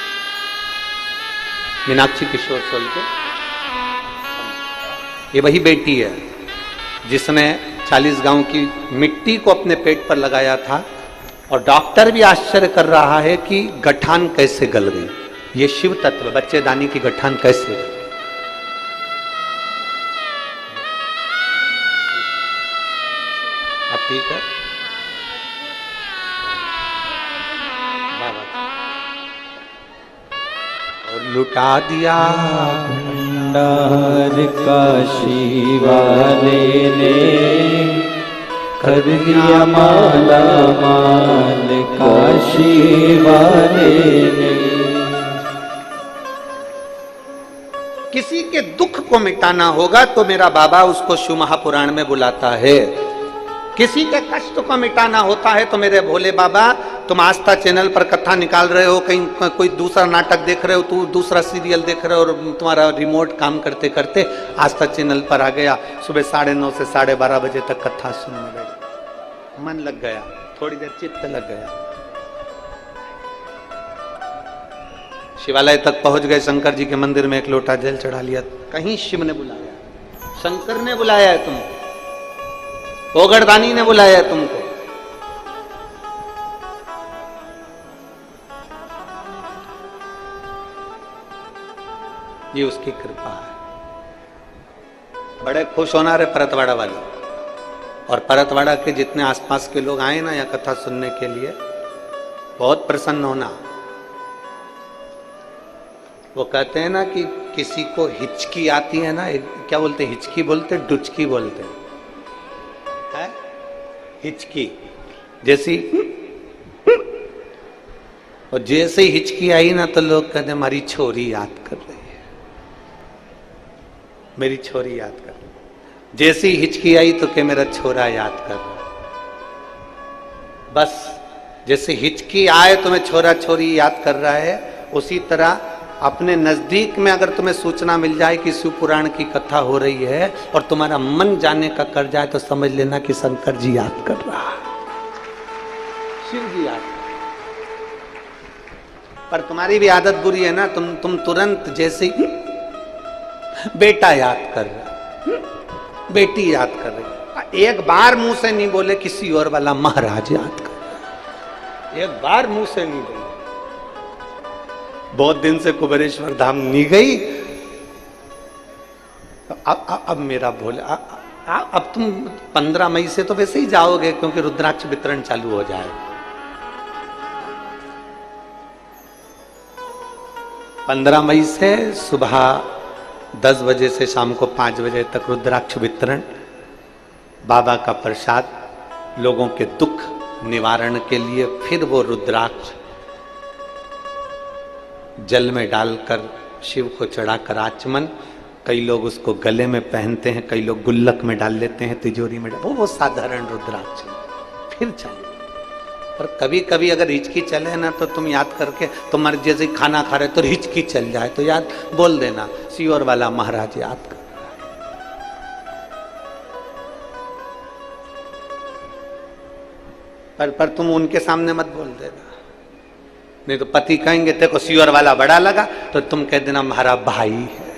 मीनाक्षी किशोर सोलके, ये वही बेटी है जिसने 40 गांव की मिट्टी को अपने पेट पर लगाया था, और डॉक्टर भी आश्चर्य कर रहा है कि गठान कैसे गल गई। ये शिव तत्व, बच्चेदानी की गठान कैसे गई। ठीक है, और लुटा दिया भंडार काशी वाले ने, कर दिया माला माल काशी वाले ने। किसी के दुख को मिटाना होगा तो मेरा बाबा उसको शिव महापुराण में बुलाता है। किसी के कष्ट को मिटाना होता है तो मेरे भोले बाबा, तुम आस्था चैनल पर कथा निकाल रहे हो, कहीं कोई दूसरा नाटक देख रहे हो, तू दूसरा सीरियल देख रहे हो और तुम्हारा रिमोट काम करते करते आस्था चैनल पर आ गया, सुबह 9:30 से 12:30 बजे तक कथा सुनने लगे, मन लग गया, थोड़ी देर चित्त लग गया, शिवालय तक पहुंच गए, शंकर जी के मंदिर में एक लोटा जल चढ़ा लिया, कहीं शिव ने बुलाया, शंकर ने बुलाया है तुमको, ओगड़दानी ने बुलाया है तुमको। ये उसकी कृपा है। बड़े खुश होना रे परतवाड़ा वाले, और परतवाड़ा के जितने आसपास के लोग आए ना यहाँ कथा सुनने के लिए, बहुत प्रसन्न होना। वो कहते हैं ना कि किसी को हिचकी आती है ना, क्या बोलते हैं, हिचकी बोलते, डुचकी बोलते हैं, हिचकी जैसी, और जैसे ही हिचकी आई ना तो लोग कहते हमारी छोरी याद कर रही है, मेरी छोरी याद कर रही है। जैसे ही हिचकी आई तो क्या मेरा छोरा याद कर रहा है। बस जैसे हिचकी आए तो मैं छोरा छोरी याद कर रहा है, उसी तरह अपने नजदीक में अगर तुम्हें सूचना मिल जाए कि शिव पुराण की कथा हो रही है और तुम्हारा मन जाने का कर जाए तो समझ लेना कि शंकर जी याद कर रहा है, शिव जी याद कर रहा है। पर तुम्हारी भी आदत बुरी है ना, तुम तुरंत जैसे ही बेटा याद कर रहा, बेटी याद कर रही, एक बार मुंह से नहीं बोले किसी और वाला महाराज याद कर रहा, एक बार मुंह से नहीं बोले। बहुत दिन से कुबेरेश्वर धाम नहीं गई, अब मेरा भोले, अब तुम 15 मई से तो वैसे ही जाओगे क्योंकि रुद्राक्ष वितरण चालू हो जाएगा। 15 मई से सुबह 10 बजे से शाम को 5 बजे तक रुद्राक्ष वितरण, बाबा का प्रसाद, लोगों के दुख निवारण के लिए। फिर वो रुद्राक्ष जल में डालकर शिव को चढ़ाकर आचमन, कई लोग उसको गले में पहनते हैं, कई लोग गुल्लक में डाल लेते हैं, तिजोरी में डाल, वो साधारण रुद्राक्ष फिर चले। पर कभी कभी अगर हिचकी चले ना तो तुम याद करके, तुम्हारे जैसे खाना खा रहे तो हिचकी चल जाए तो याद बोल देना, सियोर वाला महाराज याद कर। पर तुम उनके सामने मत बोल देना, नहीं तो पति कहेंगे तेरे को सियोर वाला बड़ा लगा, तो तुम कह देना हमारा भाई है।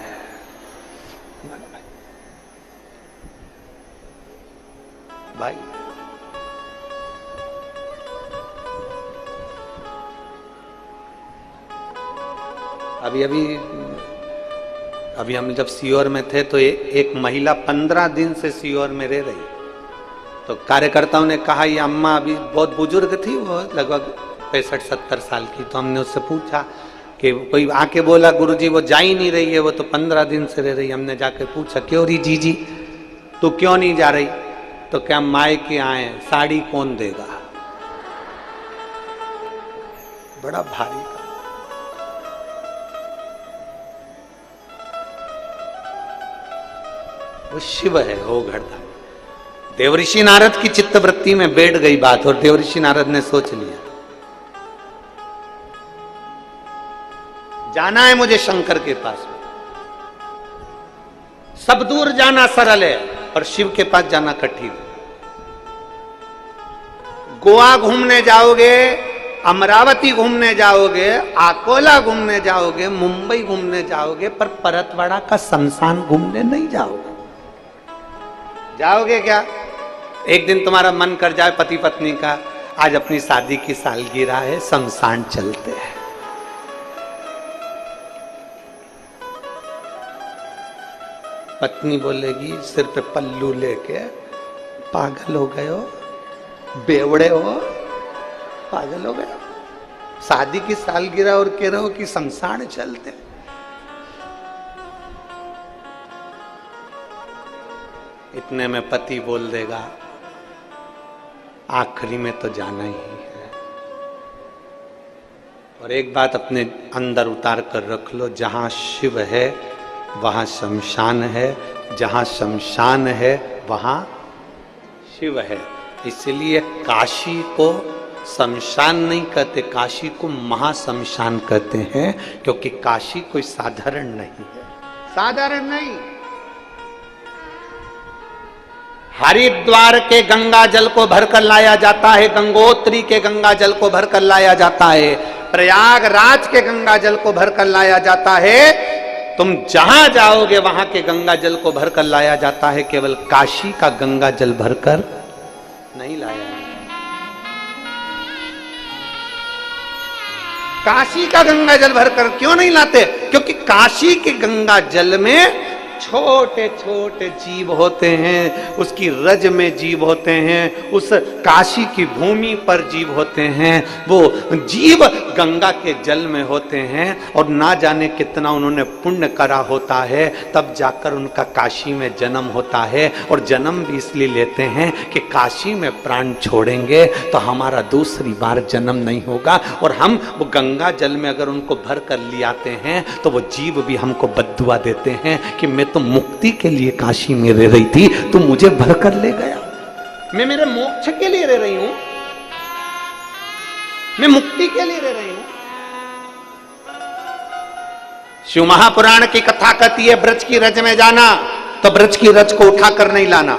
भाई अभी हम जब सियोर में थे तो एक महिला 15 दिन से सियोर में रह रही, तो कार्यकर्ताओं ने कहा ये अम्मा अभी बहुत बुजुर्ग थी, वो लगभग 65-70 साल की। तो हमने उससे पूछा कि कोई आके बोला गुरुजी वो जा ही नहीं रही है, वो तो 15 दिन से रह रही। हमने जाके पूछा क्यों री जीजी तू क्यों नहीं जा रही? तो क्या माए के आए, साड़ी कौन देगा? बड़ा भारी था। वो शिव है, वो घड़ता। देवऋषि नारद की चित्तवृत्ति में बैठ गई बात और देवऋषि नारद ने सोच लिया जाना है मुझे शंकर के पास में। सब दूर जाना सरल है और शिव के पास जाना कठिन है। गोवा घूमने जाओगे, अमरावती घूमने जाओगे, अकोला घूमने जाओगे, मुंबई घूमने जाओगे, पर परतवाड़ा का शमशान घूमने नहीं जाओगे। जाओगे क्या? एक दिन तुम्हारा मन कर जाए पति पत्नी का, आज अपनी शादी की सालगिरह है, शमशान चलते हैं। पत्नी बोलेगी सिर पे पल्लू लेके, पागल हो गए हो, बेवड़े हो, पागल हो गए। शादी की सालगिरह और कह रहे हो कि शमशान चलते। इतने में पति बोल देगा आखिरी में तो जाना ही है। और एक बात अपने अंदर उतार कर रख लो, जहां शिव है वहां शमशान है, जहां शमशान है वहां शिव है। इसलिए काशी को शमशान नहीं कहते, काशी को महाशमशान कहते हैं, क्योंकि काशी कोई साधारण नहीं है, साधारण नहीं। हरिद्वार के गंगा जल को भरकर लाया जाता है, गंगोत्री के गंगा जल को भरकर लाया जाता है, प्रयागराज के गंगा जल को भरकर लाया जाता है। तुम जहां जाओगे वहां के गंगा जल को भरकर लाया जाता है, केवल काशी का गंगा जल भरकर नहीं लाया जाता। काशी का गंगा जल भरकर क्यों नहीं लाते? क्योंकि काशी के गंगा जल में छोटे छोटे जीव होते हैं, उसकी रज में जीव होते हैं, उस काशी की भूमि पर जीव होते हैं। वो जीव गंगा के जल में होते हैं और ना जाने कितना उन्होंने पुण्य करा होता है, तब जाकर उनका काशी में जन्म होता है। और जन्म भी इसलिए लेते हैं कि काशी में प्राण छोड़ेंगे तो हमारा दूसरी बार जन्म नहीं होगा। और हम वो गंगा जल में अगर उनको भर कर ले आते हैं तो वो जीव भी हमको बद्दुआ देते हैं कि मैं तो मुक्ति के लिए काशी में रह रही थी, तू मुझे भर कर ले गया। मैं मेरे मोक्ष के लिए रह रही हूं, मैं मुक्ति के लिए रह रही हूं। शिव महापुराण की कथा कहती है, ब्रज की रज में जाना तो ब्रज की रज को उठाकर नहीं लाना,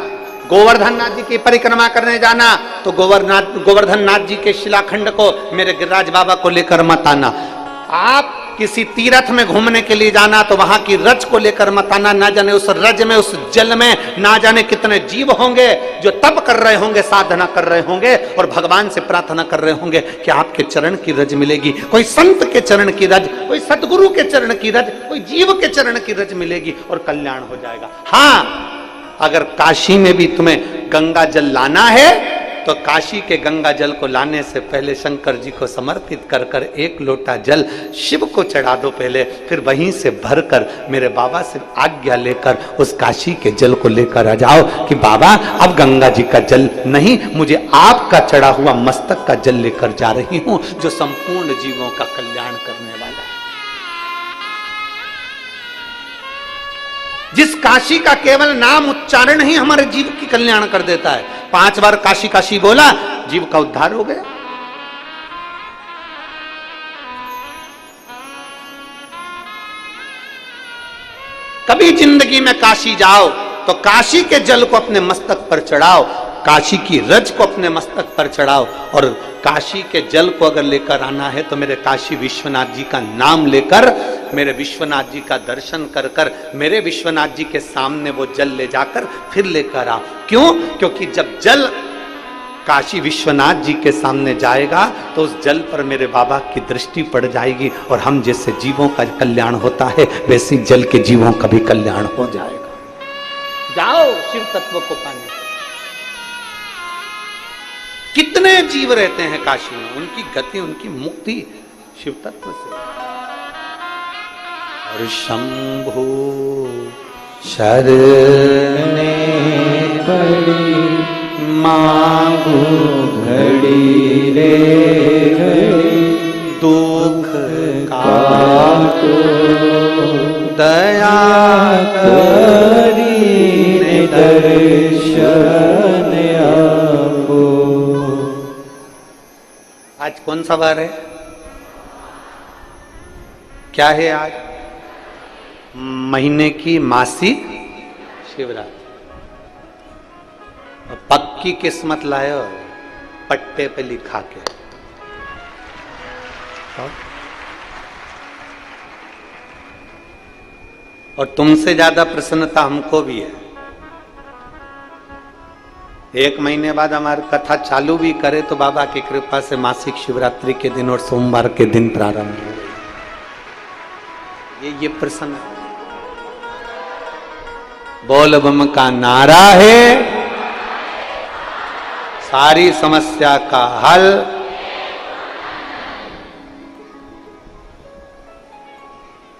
गोवर्धन नाथ जी की परिक्रमा करने जाना तो गोवर्धन नाथ जी के शिलाखंड को मेरे गिरिराज बाबा को लेकर मत आना। आप किसी तीर्थ में घूमने के लिए जाना तो वहां की रज को लेकर मत आना। ना जाने उस रज में, उस जल में ना जाने कितने जीव होंगे जो तप कर रहे होंगे, साधना कर रहे होंगे और भगवान से प्रार्थना कर रहे होंगे कि आपके चरण की रज मिलेगी। कोई संत के चरण की रज, कोई सतगुरु के चरण की रज, कोई जीव के चरण की रज मिलेगी और कल्याण हो जाएगा। हाँ, अगर काशी में भी तुम्हें गंगा जल लाना है तो काशी के गंगा जल को लाने से पहले शंकर जी को समर्पित कर कर एक लोटा जल शिव को चढ़ा दो पहले, फिर वहीं से भरकर मेरे बाबा से आज्ञा लेकर उस काशी के जल को लेकर आ जाओ कि बाबा अब गंगा जी का जल नहीं, मुझे आपका चढ़ा हुआ मस्तक का जल लेकर जा रही हूं, जो संपूर्ण जीवों का कल्याण करने वाला है। जिस काशी का केवल नाम उच्चारण ही हमारे जीव की कल्याण कर देता है। 5 बार काशी काशी बोला, जीव का उद्धार हो गया। कभी जिंदगी में काशी जाओ तो काशी के जल को अपने मस्तक पर चढ़ाओ, काशी की रज को अपने मस्तक पर चढ़ाओ। और काशी के जल को अगर लेकर आना है तो मेरे काशी विश्वनाथ जी का नाम लेकर, मेरे विश्वनाथ जी का दर्शन कर कर, मेरे विश्वनाथ जी के सामने वो जल ले जाकर फिर लेकर आओ। क्यों? क्योंकि जब जल काशी विश्वनाथ जी के सामने जाएगा तो उस जल पर मेरे बाबा की दृष्टि पड़ जाएगी और हम जैसे जीवों का कल्याण होता है वैसे जल के जीवों का भी कल्याण हो जाएगा। जाओ शिव तत्व को पाने। कितने जीव रहते हैं काशी में, उनकी गति, उनकी मुक्ति शिव तत्व से। और शंभु शरणे पड़ी मांगू घड़ी रे घड़ी, दुख काटो दया करी दर्शन आपो। आज कौन सा वार है? क्या है आज? महीने की मासिक शिवरात्रि। पक्की किस्मत लायो पट्टे पे लिखा के। और तुमसे ज्यादा प्रसन्नता हमको भी है। 1 महीने बाद हमारी कथा चालू भी करे तो बाबा की कृपा से मासिक शिवरात्रि के दिन और सोमवार के दिन प्रारंभ हो। ये प्रसन्न बोल बम का नारा है, सारी समस्या का हल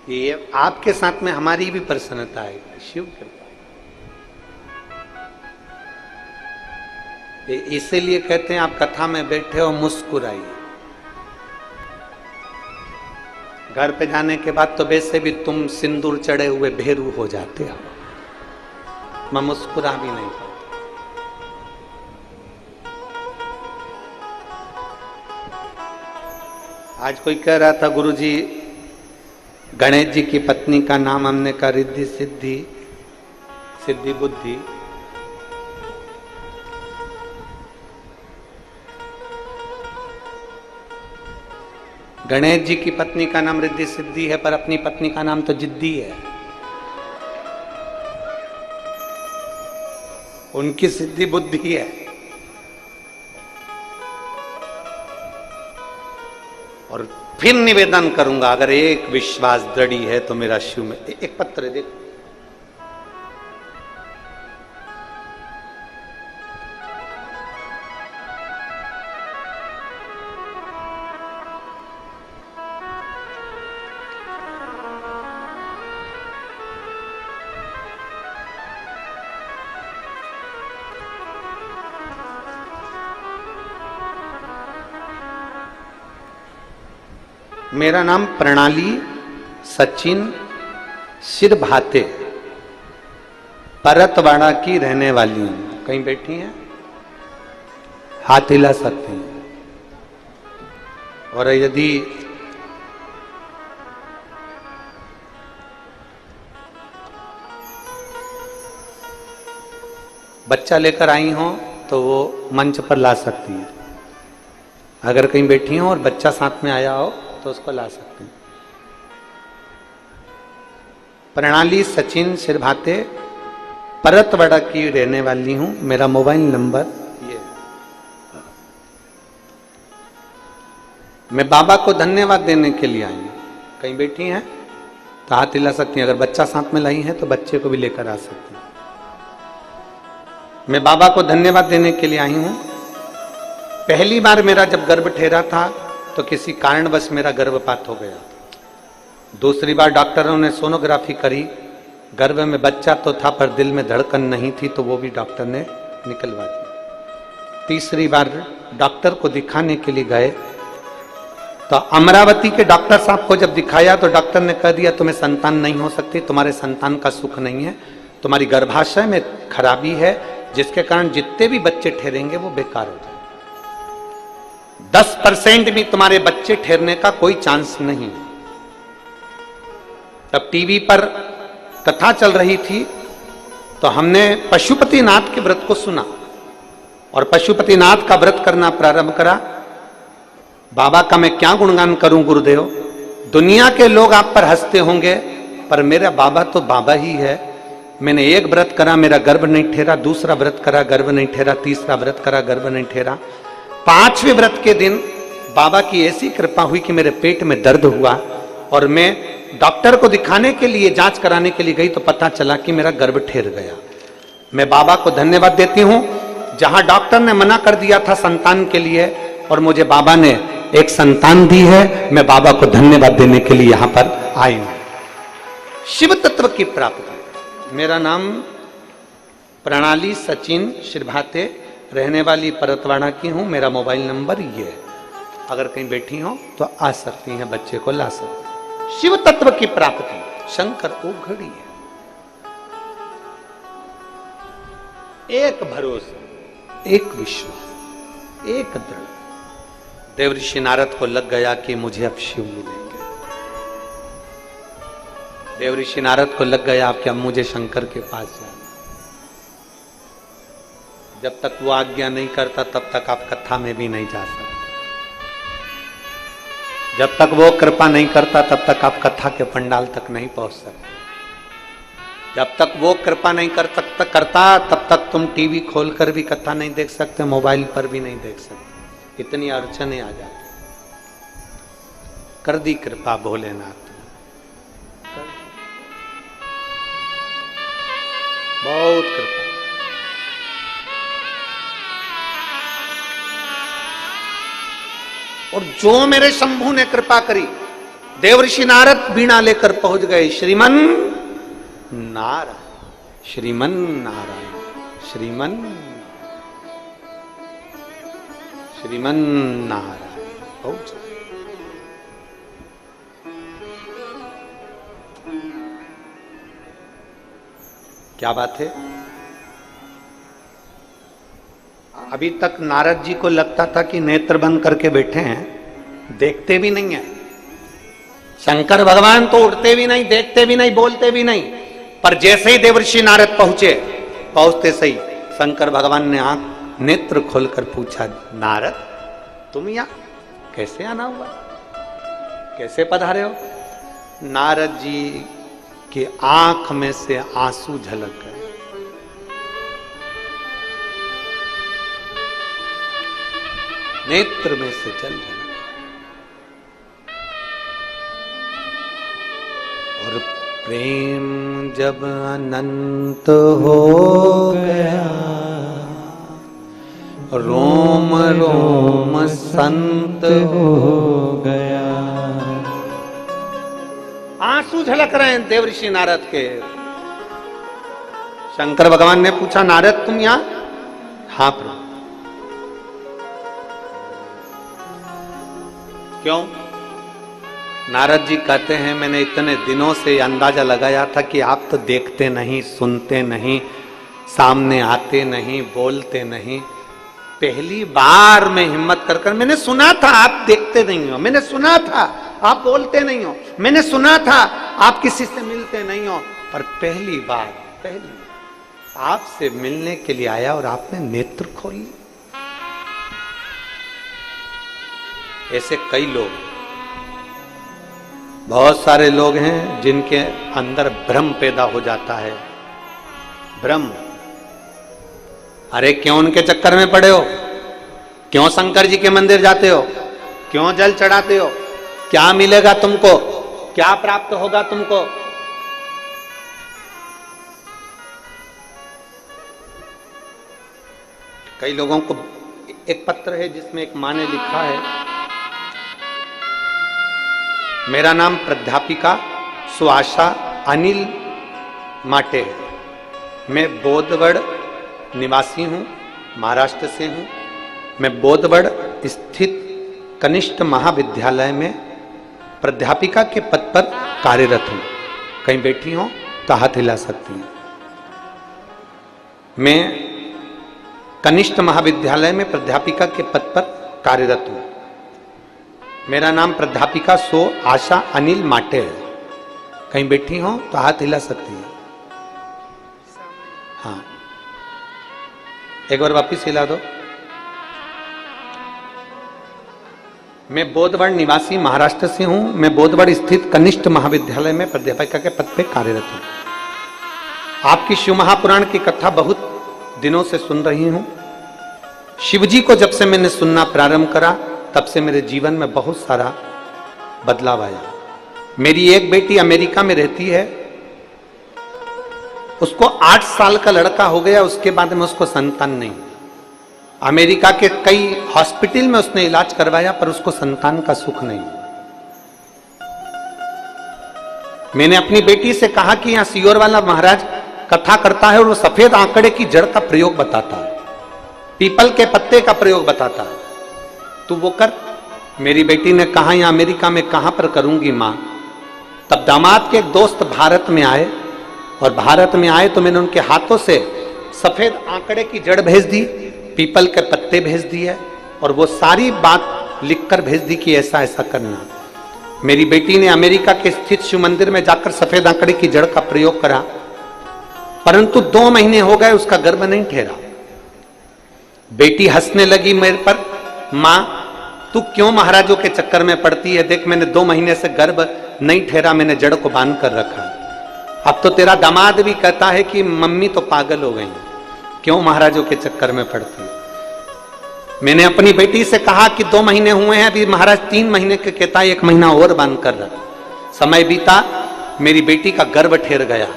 ये आपके साथ में हमारी भी प्रसन्नता है, शिव कृपा। इसीलिए कहते हैं आप कथा में बैठे हो मुस्कुराइए। घर पे जाने के बाद तो वैसे भी तुम सिंदूर चढ़े हुए भेरू हो जाते हो, मैं मुस्कुरा भी नहीं पाता। आज कोई कह रहा था गुरुजी गणेश जी की पत्नी का नाम हमने कहा रिद्धि सिद्धि, सिद्धि बुद्धि। गणेश जी की पत्नी का नाम रिद्धि सिद्धि है, पर अपनी पत्नी का नाम तो जिद्दी है। उनकी सिद्धि बुद्धि है। और फिर निवेदन करूंगा, अगर एक विश्वास दृढ़ है तो मेरा शिव में एक पत्र देखो। मेरा नाम प्रणाली सचिन सिरभाते, परतवाड़ा की रहने वाली हूं। कहीं बैठी हैं, हाथ हिला सकते हैं। और यदि बच्चा लेकर आई हो तो वो मंच पर ला सकती है। अगर कहीं बैठी हो और बच्चा साथ में आया हो तो उसको ला सकते हैं। प्रणाली सचिन सिरभाते, परतवाड़ा की रहने वाली हूं। मेरा मोबाइल नंबर ये। मैं बाबा को धन्यवाद देने के लिए आई हूं। कहीं बैठी हैं तो हाथ हिला सकती हैं। अगर बच्चा साथ में लाई है तो बच्चे को भी लेकर आ सकती हैं। मैं बाबा को धन्यवाद देने के लिए आई हूं। पहली बार मेरा जब गर्भ ठहरा था तो किसी कारणवश मेरा गर्भपात हो गया। दूसरी बार डॉक्टरों ने सोनोग्राफी करी, गर्भ में बच्चा तो था पर दिल में धड़कन नहीं थी, तो वो भी डॉक्टर ने निकलवा दी। तीसरी बार डॉक्टर को दिखाने के लिए गए तो अमरावती के डॉक्टर साहब को जब दिखाया तो डॉक्टर ने कह दिया तुम्हें संतान नहीं हो सकती, तुम्हारे संतान का सुख नहीं है, तुम्हारी गर्भाशय में खराबी है, जिसके कारण जितने भी बच्चे ठहरेंगे वो बेकार हो जाए। 10% भी तुम्हारे बच्चे ठहरने का कोई चांस नहीं। तब टीवी पर कथा चल रही थी तो हमने पशुपतिनाथ के व्रत को सुना और पशुपतिनाथ का व्रत करना प्रारंभ करा। बाबा का मैं क्या गुणगान करूं गुरुदेव, दुनिया के लोग आप पर हंसते होंगे पर मेरा बाबा तो बाबा ही है। मैंने एक व्रत करा, मेरा गर्भ नहीं ठहरा, दूसरा व्रत करा, गर्भ नहीं ठहरा, तीसरा व्रत करा, गर्भ नहीं ठहरा। 5वें व्रत के दिन बाबा की ऐसी कृपा हुई कि मेरे पेट में दर्द हुआ और मैं डॉक्टर को दिखाने के लिए, जांच कराने के लिए गई तो पता चला कि मेरा गर्भ ठहर गया। मैं बाबा को धन्यवाद देती हूं, जहां डॉक्टर ने मना कर दिया था संतान के लिए और मुझे बाबा ने एक संतान दी है। मैं बाबा को धन्यवाद देने के लिए यहां पर आई हूं। शिव तत्व की प्राप्ति। मेरा नाम प्रणाली सचिन सिरभाते, रहने वाली परतवाड़ा की हूं। मेरा मोबाइल नंबर ये है। अगर कहीं बैठी हो तो आ सकती हैं, बच्चे को ला सकती हैं। शिव तत्व की प्राप्ति शंकर ओघड़ी है। एक भरोसा, एक विश्वास, एक दृढ़। देवऋषि नारद को लग गया कि मुझे अब शिव मिलेंगे। देवऋषि नारद को लग गया कि अब मुझे शंकर के पास जाना। जब तक वो आज्ञा नहीं करता तब तक आप कथा में भी नहीं जा सकते। जब तक वो कृपा नहीं करता तब तक आप कथा के पंडाल तक नहीं पहुंच सकते। जब तक वो कृपा नहीं करता तब तक तुम टीवी खोलकर भी कथा नहीं देख सकते, मोबाइल पर भी नहीं देख सकते। इतनी अड़चने आ जाती। कर दी कृपा भोलेनाथ, बहुत कृपा। और जो मेरे शंभू ने कृपा करी, देवर्षि नारद बीणा लेकर पहुंच गए। श्रीमन नारायण, श्रीमन नारायण, श्रीमन श्रीमन नारायण। पहुंच क्या बात है। अभी तक नारद जी को लगता था कि नेत्र बंद करके बैठे हैं, देखते भी नहीं है। शंकर भगवान तो उठते भी नहीं, देखते भी नहीं, बोलते भी नहीं। पर जैसे ही देवर्षि नारद पहुंचे, पहुंचते सही शंकर भगवान ने आंख नेत्र खोलकर पूछा, नारद तुम यहां कैसे आना हुआ, कैसे पधारे हो। नारद जी की आंख में से आंसू झलक गए। नेत्र में से जल झलक और प्रेम जब अनंत हो गया, रोम रोम संत हो गया। आंसू झलक रहे हैं देवर्षि नारद के। शंकर भगवान ने पूछा, नारद तुम यहां? हाँ प्रभु। क्यों? नारद जी कहते हैं, मैंने इतने दिनों से अंदाजा लगाया था कि आप तो देखते नहीं, सुनते नहीं, सामने आते नहीं, बोलते नहीं। पहली बार मैं हिम्मत कर मैंने सुना था आप देखते नहीं हो, मैंने सुना था आप बोलते नहीं हो, मैंने सुना था आप किसी से मिलते नहीं हो, पर पहली बार आपसे मिलने के लिए आया और आपने नेत्र खोल लिए। ऐसे कई लोग, बहुत सारे लोग हैं जिनके अंदर भ्रम पैदा हो जाता है। भ्रम, अरे क्यों उनके चक्कर में पड़े हो, क्यों शंकर जी के मंदिर जाते हो, क्यों जल चढ़ाते हो, क्या मिलेगा तुमको, क्या प्राप्त होगा तुमको। कई लोगों को एक पत्र है जिसमें एक माँ ने लिखा है, मेरा नाम प्राध्यापिका सुआशा अनिल माटे है, मैं बोधगढ़ निवासी हूं, महाराष्ट्र से हूं। मैं बोधगढ़ स्थित कनिष्ठ महाविद्यालय में प्राध्यापिका के पद पर कार्यरत हूं। कहीं बैठी हो तो हाथ हिला सकती हैं। मैं कनिष्ठ महाविद्यालय में प्राध्यापिका के पद पर कार्यरत हूं। मेरा नाम प्राध्यापिका सो आशा अनिल माटे है। कहीं बैठी हो तो हाथ हिला सकती है। हाँ, एक बार वापिस हिला दो। मैं बोधगढ़ निवासी महाराष्ट्र से हूं। मैं बोधगढ़ स्थित कनिष्ठ महाविद्यालय में प्राध्यापिका के पद पर कार्यरत हूं। आपकी शिव महापुराण की कथा बहुत दिनों से सुन रही हूं। शिवजी को जब से मैंने सुनना प्रारंभ करा, तब से मेरे जीवन में बहुत सारा बदलाव आया। मेरी एक बेटी अमेरिका में रहती है, उसको 8 साल का लड़का हो गया, उसके बाद में उसको संतान नहीं। अमेरिका के कई हॉस्पिटल में उसने इलाज करवाया, पर उसको संतान का सुख नहीं। मैंने अपनी बेटी से कहा कि यहां सियोर वाला महाराज कथा करता है और वो सफेद आंकड़े की जड़ का प्रयोग बताता है, पीपल के पत्ते का प्रयोग बताता है, तू वो कर। मेरी बेटी ने कहा, यहां अमेरिका में कहां पर करूंगी मां। तब दामाद के एक दोस्त भारत में आए, और भारत में आए तो मैंने उनके हाथों से सफेद आंकड़े की जड़ भेज दी, पीपल के पत्ते भेज दिए, और वो सारी बात लिखकर भेज दी कि ऐसा ऐसा करना। मेरी बेटी ने अमेरिका के स्थित शिव मंदिर में जाकर सफेद आंकड़े की जड़ का प्रयोग करा, परंतु 2 महीने हो गए, उसका गर्भ नहीं ठहरा। बेटी हंसने लगी मेरे पर, मां तू क्यों महाराजों के चक्कर में पड़ती है, देख मैंने 2 महीने से गर्भ नहीं ठहरा, मैंने जड़ को बांध कर रखा। अब तो तेरा दामाद भी कहता है कि मम्मी तो पागल हो गई, क्यों महाराजों के चक्कर में पड़ती है। मैंने अपनी बेटी से कहा कि 2 महीने हुए हैं, अभी महाराज 3 महीने के कहता है, 1 महीना और बांध कर रख। समय बीता, मेरी बेटी का गर्भ ठहर गया,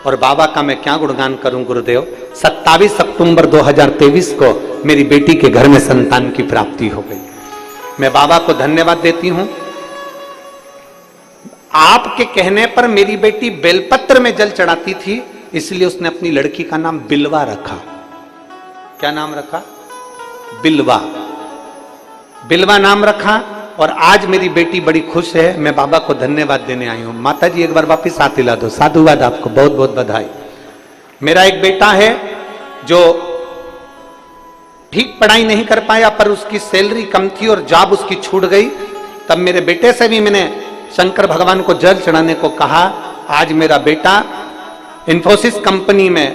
और बाबा का मैं क्या गुणगान करूं गुरुदेव। 27 अक्टूबर 2023 को मेरी बेटी के घर में संतान की प्राप्ति हो गई। मैं बाबा को धन्यवाद देती हूं। आपके कहने पर मेरी बेटी बेलपत्र में जल चढ़ाती थी, इसलिए उसने अपनी लड़की का नाम बिलवा रखा। क्या नाम रखा? बिलवा। बिलवा नाम रखा और आज मेरी बेटी बड़ी खुश है। मैं बाबा को धन्यवाद देने आई हूं। माता जी एक बार वापिस हाथ हिला दो। साधुवाद, आपको बहुत बहुत बधाई। मेरा एक बेटा है जो ठीक पढ़ाई नहीं कर पाया, पर उसकी सैलरी कम थी और जॉब उसकी छूट गई। तब मेरे बेटे से भी मैंने शंकर भगवान को जल चढ़ाने को कहा। आज मेरा बेटा इंफोसिस कंपनी में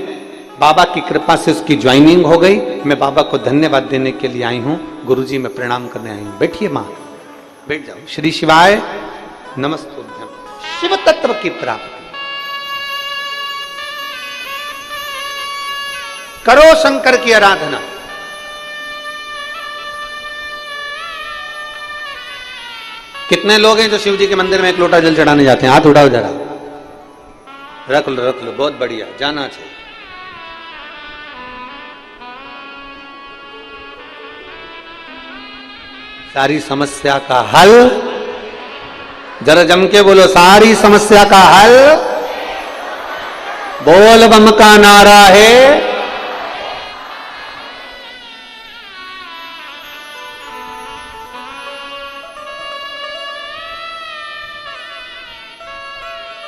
बाबा की कृपा से उसकी ज्वाइनिंग हो गई। मैं बाबा को धन्यवाद देने के लिए आई हूं। गुरुजी मैं प्रणाम करने आई हूं। बैठिए मां, बैठ जाओ। श्री शिवाय नमस्तुभ्यम। शिव तत्व की प्राप्ति करो, शंकर की आराधना। कितने लोग हैं जो शिव जी के मंदिर में एक लोटा जल चढ़ाने जाते हैं? हाथ उठाओ जरा। रख लो, रख लो, बहुत बढ़िया, जाना चाहिए। सारी समस्या का हल, जरा जम के बोलो, सारी समस्या का हल बोल बम का नारा है।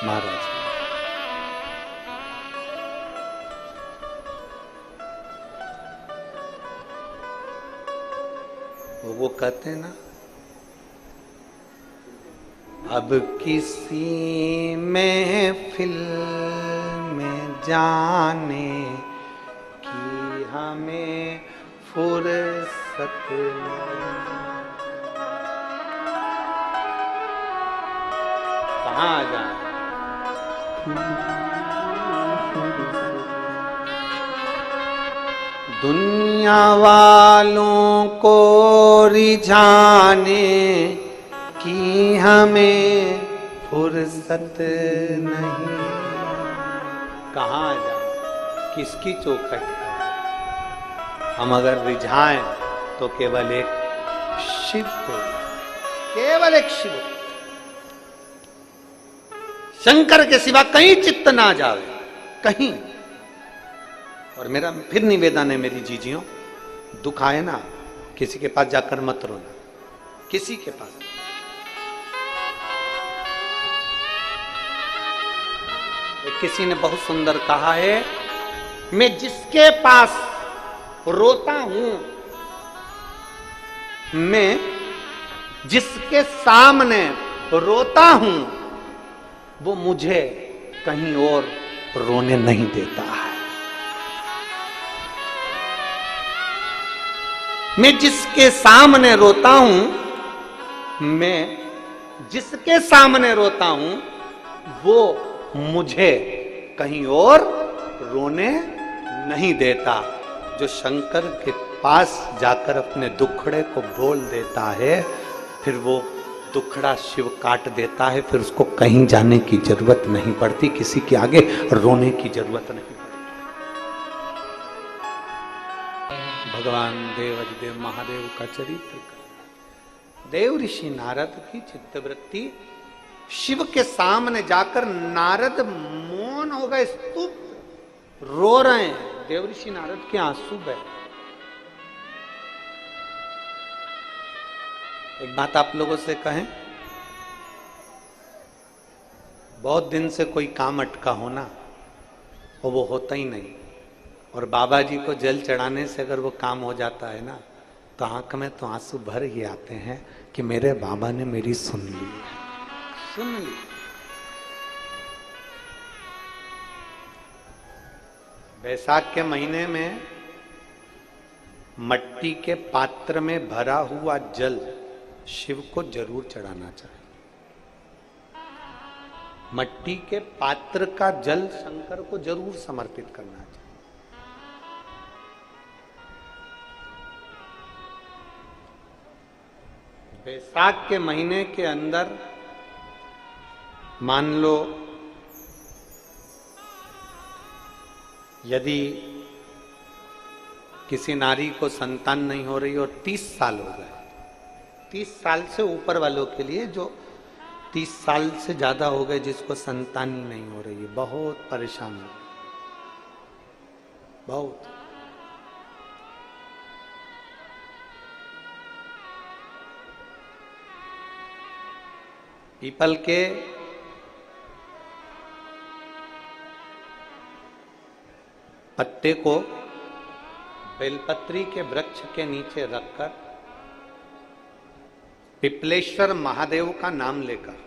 महाराज वो कहते हैं ना, अब किसी महफिल में जाने की हमें फुर्सत कहाँ आ जाए। दुनिया वालों को रिझाने की हमें फुर्सत नहीं। कहाँ जाए, किसकी चौखट है? हम अगर रिझाएं तो केवल एक शिव को, केवल एक शिव, शंकर के सिवा कहीं चित्त ना जावे, कहीं। और मेरा फिर निवेदन है मेरी जीजियों, दुख आए ना, किसी के पास जाकर मत रोना, किसी के पास। किसी ने बहुत सुंदर कहा है, मैं जिसके पास रोता हूं, मैं जिसके सामने रोता हूं, वो मुझे कहीं और रोने नहीं देता है। मैं जिसके सामने रोता हूं, मैं जिसके सामने रोता हूं, वो मुझे कहीं और रोने नहीं देता। जो शंकर के पास जाकर अपने दुखड़े को बोल देता है, फिर वो दुखड़ा शिव काट देता है, फिर उसको कहीं जाने की जरूरत नहीं पड़ती, किसी के आगे रोने की जरूरत नहीं पड़ती। भगवान देवाधिदेव महादेव का चरित्र, देव ऋषि नारद की चित्तवृत्ति, शिव के सामने जाकर नारद मौन हो गए, स्तुप, रो रहे हैं। देव ऋषि नारद के आंसू बहे। एक बात आप लोगों से कहें, बहुत दिन से कोई काम अटका हो ना, और वो होता ही नहीं, और बाबा जी को जल चढ़ाने से अगर वो काम हो जाता है ना, तो आंख में तो आंसू भर ही आते हैं कि मेरे बाबा ने मेरी सुन ली, सुन ली। बैसाख के महीने में मट्टी के पात्र में भरा हुआ जल शिव को जरूर चढ़ाना चाहिए। मट्टी के पात्र का जल शंकर को जरूर समर्पित करना चाहिए। बैसाख के महीने के अंदर मान लो यदि किसी नारी को संतान नहीं हो रही और 30 साल हो गए, 30 साल से ऊपर वालों के लिए, जो 30 साल से ज्यादा हो गए, जिसको संतानी नहीं हो रही है, बहुत परेशान है, बहुत। पीपल के पत्ते को बेलपत्री के वृक्ष के नीचे रखकर पिपलेश्वर महादेव का नाम लेकर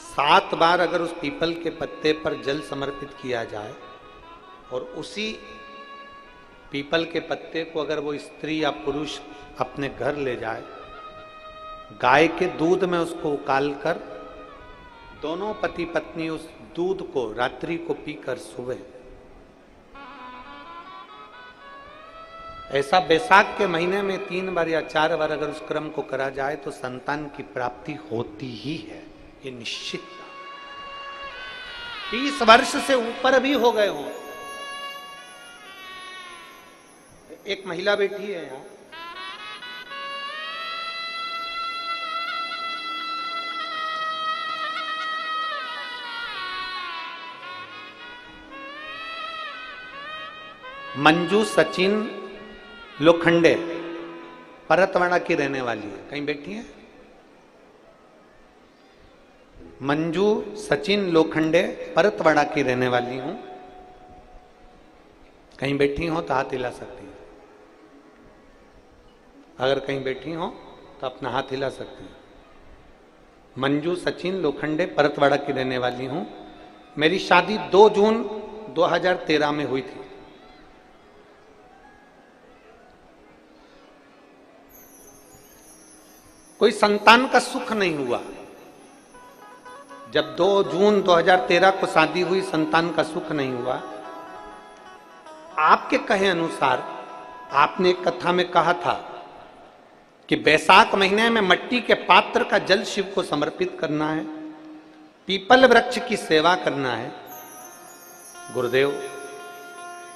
7 बार अगर उस पीपल के पत्ते पर जल समर्पित किया जाए और उसी पीपल के पत्ते को अगर वो स्त्री या पुरुष अपने घर ले जाए, गाय के दूध में उसको उकालकर दोनों पति पत्नी उस दूध को रात्रि को पीकर सुबह, ऐसा बैसाख के महीने में 3 बार या 4 बार अगर उस क्रम को करा जाए तो संतान की प्राप्ति होती ही है, ये निश्चित। 30 वर्ष से ऊपर भी हो गए हों। एक महिला बैठी है यहां, मंजू सचिन लोखंडे, परतवाड़ा की रहने वाली है, कहीं बैठी है? मंजू सचिन लोखंडे, परतवाड़ा की रहने वाली हूं, कहीं बैठी हो तो हाथ हिला सकती है। अगर कहीं बैठी हो तो अपना हाथ हिला सकती है। मंजू सचिन लोखंडे, परतवाड़ा की रहने वाली हूं। मेरी शादी 2 जून 2013 में हुई थी। कोई संतान का सुख नहीं हुआ। जब 2 जून 2013 को शादी हुई, संतान का सुख नहीं हुआ। आपके कहे अनुसार आपने एक कथा में कहा था कि बैसाख महीने में मिट्टी के पात्र का जल शिव को समर्पित करना है, पीपल वृक्ष की सेवा करना है। गुरुदेव,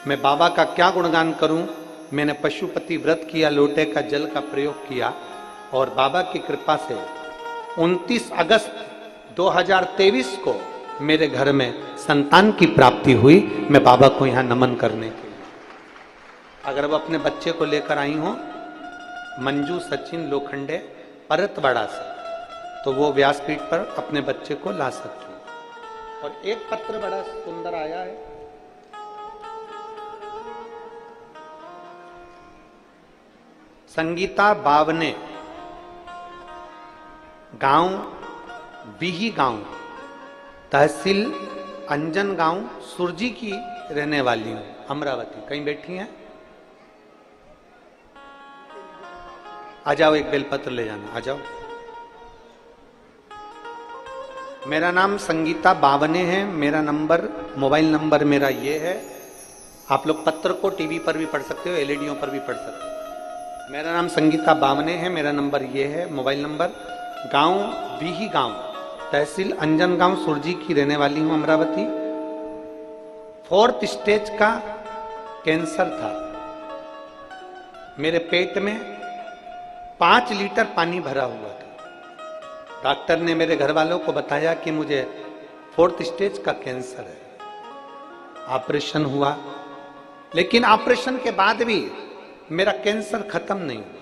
मैं बाबा का क्या गुणगान करूं? मैंने पशुपति व्रत किया, लोटे का जल का प्रयोग किया और बाबा की कृपा से 29 अगस्त 2023 को मेरे घर में संतान की प्राप्ति हुई। मैं बाबा को यहां नमन करने के लिए, अगर वो अपने बच्चे को लेकर आई हो, मंजू सचिन लोखंडे, परतवाड़ा से, तो वो व्यासपीठ पर अपने बच्चे को ला सकती हूं। और एक पत्र बड़ा सुंदर आया है, संगीता बावने, गांव बीही गांव, तहसील अंजन गांव, सुरजी की रहने वाली हूं, अमरावती। कहीं बैठी हैं? आ जाओ, एक बेलपत्र ले जाना, आ जाओ। मेरा नाम संगीता बावने है। मेरा नंबर, मोबाइल नंबर मेरा ये है। आप लोग पत्र को टीवी पर भी पढ़ सकते हो, एलईडीओ पर भी पढ़ सकते हो। मेरा नाम संगीता बावने है। मेरा नंबर ये है, मोबाइल नंबर। गांव बीही गांव, तहसील अंजन गांव, सुरजी की रहने वाली हूं, अमरावती। 4th स्टेज का कैंसर था। मेरे पेट में 5 लीटर पानी भरा हुआ था। डॉक्टर ने मेरे घर वालों को बताया कि मुझे 4th स्टेज का कैंसर है। ऑपरेशन हुआ, लेकिन ऑपरेशन के बाद भी मेरा कैंसर खत्म नहीं हुआ।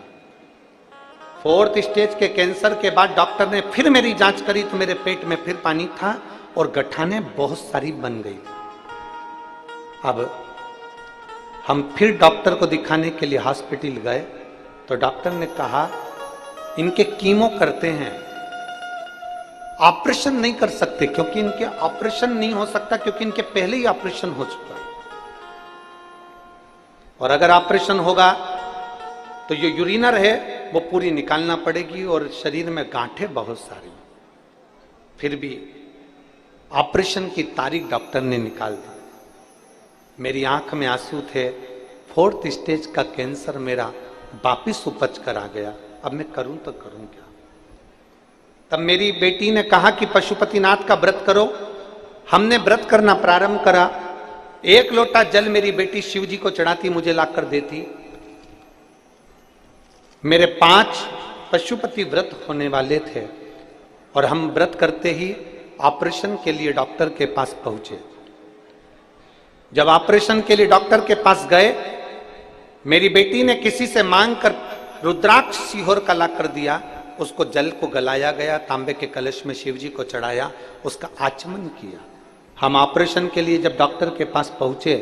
4th स्टेज के कैंसर के बाद डॉक्टर ने फिर मेरी जांच करी तो मेरे पेट में फिर पानी था और गठाने बहुत सारी बन गई थी। अब हम फिर डॉक्टर को दिखाने के लिए हॉस्पिटल गए तो डॉक्टर ने कहा इनके कीमो करते हैं, ऑपरेशन नहीं कर सकते, क्योंकि इनके ऑपरेशन नहीं हो सकता क्योंकि इनके पहले ही ऑपरेशन हो चुका है, और अगर ऑपरेशन होगा तो ये यूरिनर है वो पूरी निकालना पड़ेगी और शरीर में गांठें बहुत सारी। फिर भी ऑपरेशन की तारीख डॉक्टर ने निकाल दी। मेरी आंख में आंसू थे। 4th स्टेज का कैंसर मेरा वापिस उपज कर आ गया। अब मैं करूं तो करूं क्या? तब मेरी बेटी ने कहा कि पशुपतिनाथ का व्रत करो। हमने व्रत करना प्रारंभ करा। 1 लोटा जल मेरी बेटी शिव जी को चढ़ाती, मुझे लाकर देती। मेरे 5 पशुपति व्रत होने वाले थे और हम व्रत करते ही ऑपरेशन के लिए डॉक्टर के पास पहुंचे। जब ऑपरेशन के लिए डॉक्टर के पास गए, मेरी बेटी ने किसी से मांग कर रुद्राक्ष सिहोर का ला कर दिया। उसको जल को गलाया गया, तांबे के कलश में शिव जी को चढ़ाया, उसका आचमन किया। हम ऑपरेशन के लिए जब डॉक्टर के पास पहुंचे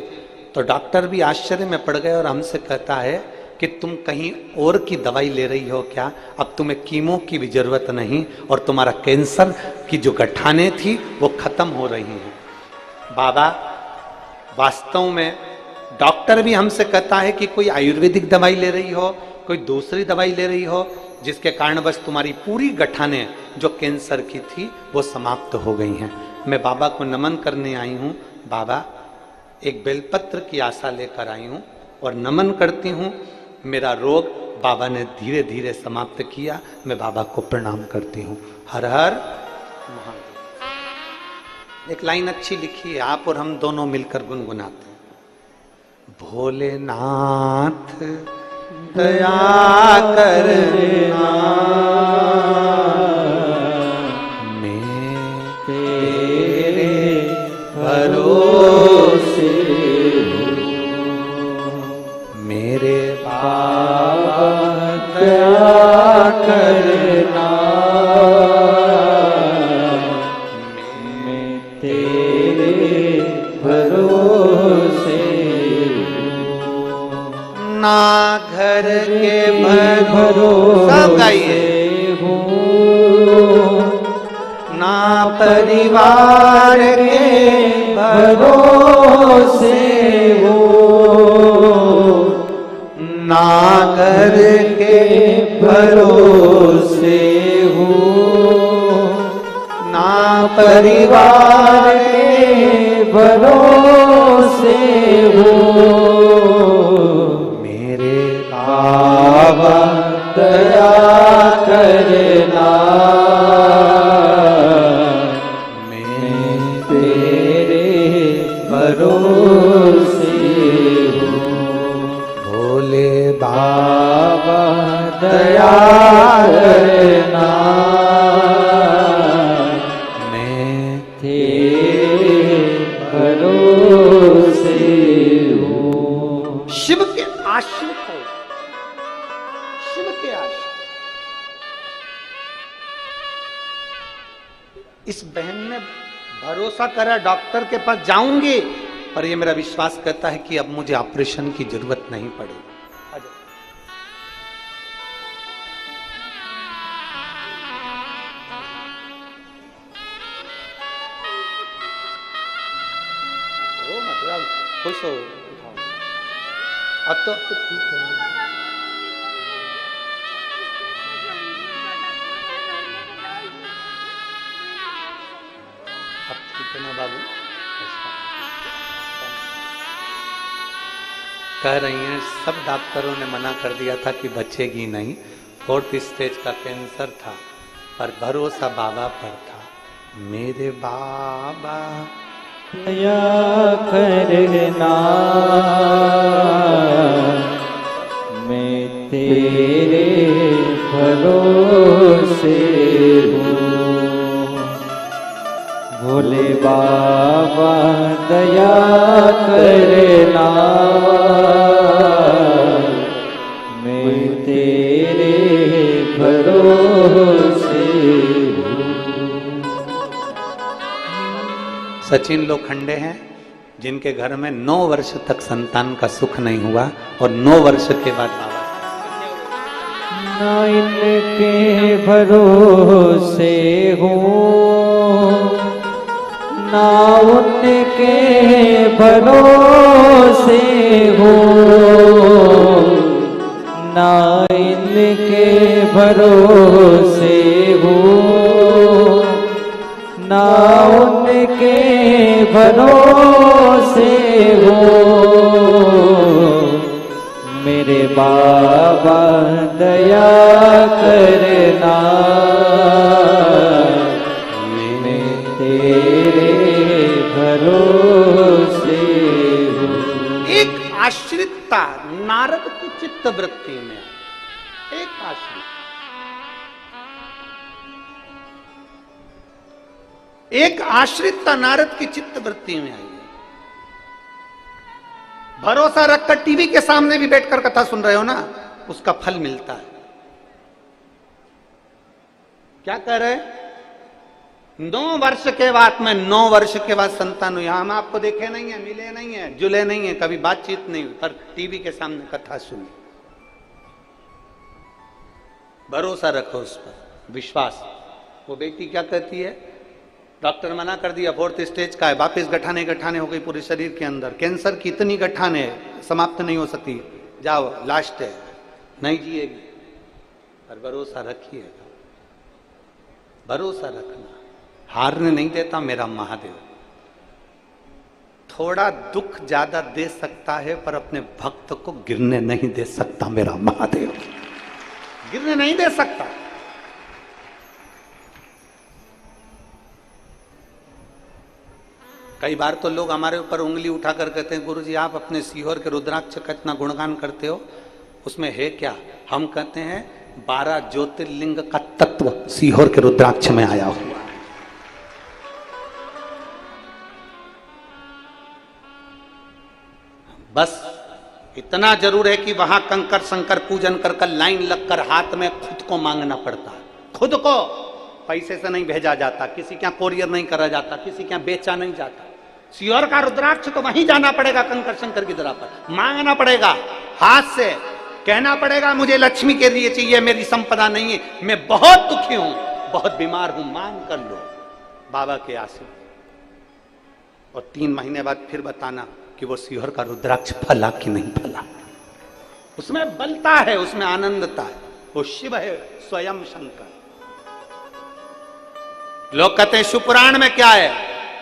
तो डॉक्टर भी आश्चर्य में पड़ गए और हमसे कहता है कि तुम कहीं और की दवाई ले रही हो क्या? अब तुम्हें कीमो की भी जरूरत नहीं और तुम्हारा कैंसर की जो गठाने थी वो खत्म हो रही हैं। बाबा, वास्तव में डॉक्टर भी हमसे कहता है कि कोई आयुर्वेदिक दवाई ले रही हो, कोई दूसरी दवाई ले रही हो, जिसके कारण बस तुम्हारी पूरी गठाने जो कैंसर की थी वो समाप्त हो गई हैं। मैं बाबा को नमन करने आई हूँ। बाबा, एक बेलपत्र की आशा लेकर आई हूँ और नमन करती हूँ। मेरा रोग बाबा ने धीरे धीरे समाप्त किया। मैं बाबा को प्रणाम करती हूँ। हर हर महादेव। एक लाइन अच्छी लिखी है, आप और हम दोनों मिलकर गुनगुनाते हैं। भोलेनाथ दया करना, मैं तेरे भरोसे मेरे बाबा दया करना, मैं तेरे भरोसे ना घर के भरोसा हूँ, ना परिवार के भरोसे हूँ, ना घर के भरोसे हूँ, ना परिवार के भरोसे हूँ, मेरे बाबा दया करना, मैं तेरे भरोसे हूँ। भोले बाबा दया करना, मैं तेरे भरोसे हूँ। शिव के आश्रित हो, शिव के आश्रित। इस बहन ने भरोसा करा, डॉक्टर के पास जाऊंगी, और ये मेरा विश्वास करता है कि अब मुझे ऑपरेशन की जरूरत नहीं पड़ेगी। मतलब खुश हो, उठाओ। अब तो ठीक है। अब ठीक है ना बाबू? कह रही हैं सब डॉक्टरों ने मना कर दिया था कि बचेगी नहीं, 4th स्टेज का कैंसर था, पर भरोसा बाबा पर था। मेरे बाबा दया करना, मैं तेरे भरोसे हूँ। भोले बाबा दया करना, मैं तेरे भरोसे हूँ। सचिन लोखंडे हैं जिनके घर में 9 वर्ष तक संतान का सुख नहीं हुआ और 9 वर्ष के बाद बाबा ना इनके भरोसे हूँ, ना उनके भरोसे हूँ, ना इनके भरोसे हूँ, ना उनके भरोसे हूँ। मेरे बाबा दया करना, मैं तेरे भरोसे हूँ। एक आश्रितता नारद की चित्त वृत्ति में, एक आश्रित एक आश्रित नारद की चित्त वृत्ति में आई है। भरोसा रखकर टीवी के सामने भी बैठकर कथा सुन रहे हो ना, उसका फल मिलता है। क्या कह रहे? 9 वर्ष के बाद में 9 वर्ष के बाद संतान हुई। हम आपको देखे नहीं है, मिले नहीं है, जुले नहीं है, कभी बातचीत नहीं हुई, पर टीवी के सामने कथा सुनी। भरोसा रखो उस पर, विश्वास। वो बेटी क्या कहती है? डॉक्टर मना कर दिया 4th स्टेज का है, वापिस गठाने गठाने हो गई पूरे शरीर के अंदर, कैंसर की इतनी गठाने समाप्त नहीं हो सकती, जाओ लास्ट है, नहीं जिएगी। पर भरोसा रखिएगा, भरोसा रखना, हारने नहीं देता मेरा महादेव। थोड़ा दुख ज्यादा दे सकता है पर अपने भक्त को गिरने नहीं दे सकता मेरा महादेव, गिरने नहीं दे सकता। कई बार तो लोग हमारे ऊपर उंगली उठाकर कहते हैं गुरुजी आप अपने सीहोर के रुद्राक्ष का इतना गुणगान करते हो, उसमें है क्या? हम कहते हैं 12 ज्योतिर्लिंग का तत्व सीहोर के रुद्राक्ष में आया हुआ। बस इतना जरूर है कि वहां कंकर शंकर पूजन कर लाइन लगकर हाथ में खुद को मांगना पड़ता है। खुद को पैसे से नहीं भेजा जाता, किसी के यहाँ कोरियर नहीं करा जाता, किसी के यहाँ बेचा नहीं जाता। सीहोर का रुद्राक्ष तो वहीं जाना पड़ेगा, कंकर शंकर की तरह पर मांगना पड़ेगा, हाथ से कहना पड़ेगा मुझे लक्ष्मी के लिए चाहिए, मेरी संपदा नहीं है, मैं बहुत दुखी हूं, बहुत बीमार हूं, मांग कर लो बाबा के आशीर्वाद। और 3 महीने बाद फिर बताना कि वो सीहोर का रुद्राक्ष फला कि नहीं फला। उसमें बलता है, उसमें आनंदता है, वो शिव है स्वयं शंकर। लोग कहते हैं शिवपुराण में क्या है?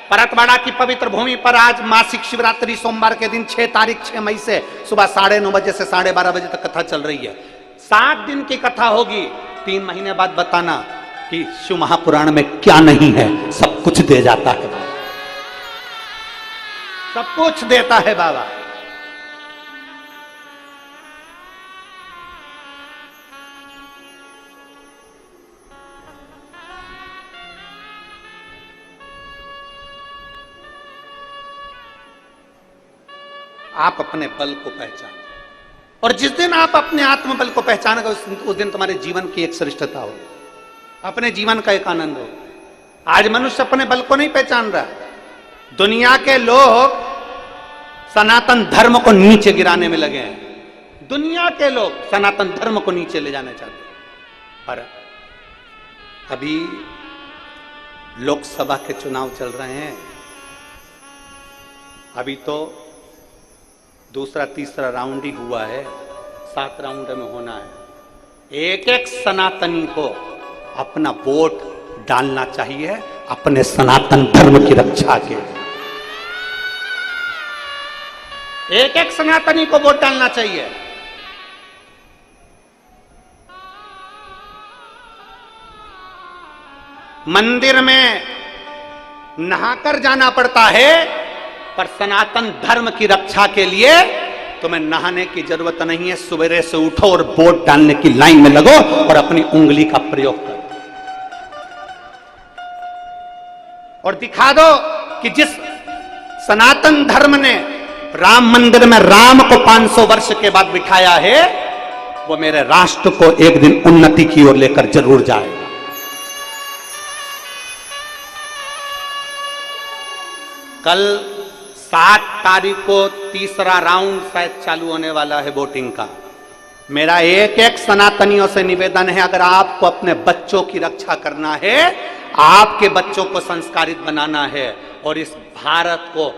परतवाड़ा की पवित्र भूमि पर आज मासिक शिवरात्रि सोमवार के दिन 6 तारीख 6 मई से सुबह 9:30 बजे से 12:30 बजे तक कथा चल रही है। 7 दिन की कथा होगी। 3 महीने बाद बताना कि शिव महापुराण में क्या नहीं है। सब कुछ दे जाता है बाबा, सब कुछ देता है बाबा। आप अपने बल को पहचानो, और जिस दिन आप अपने आत्मबल को पहचानोगे उस दिन तुम्हारे जीवन की एक श्रेष्ठता होगी, अपने जीवन का एक आनंद होगा। आज मनुष्य अपने बल को नहीं पहचान रहा। दुनिया के लोग सनातन धर्म को नीचे गिराने में लगे हैं। दुनिया के लोग सनातन धर्म को नीचे ले जाना चाहते हैं। पर अभी लोकसभा के चुनाव चल रहे हैं, अभी तो दूसरा तीसरा राउंड ही हुआ है, 7 राउंड में होना है। एक एक सनातनी को अपना वोट डालना चाहिए अपने सनातन धर्म की रक्षा के। एक एक सनातनी को वोट डालना चाहिए। मंदिर में नहाकर जाना पड़ता है, पर सनातन धर्म की रक्षा के लिए तुम्हें नहाने की जरूरत नहीं है। सवेरे से उठो और वोट डालने की लाइन में लगो और अपनी उंगली का प्रयोग करो और दिखा दो कि जिस सनातन धर्म ने राम मंदिर में राम को 500 वर्ष के बाद बिठाया है, वो मेरे राष्ट्र को एक दिन उन्नति की ओर लेकर जरूर जाएगा। कल 7 तारीख को तीसरा राउंड शायद चालू होने वाला है वोटिंग का। मेरा एक एक सनातनियों से निवेदन है, अगर आपको अपने बच्चों की रक्षा करना है, आपके बच्चों को संस्कारित बनाना है और इस भारत को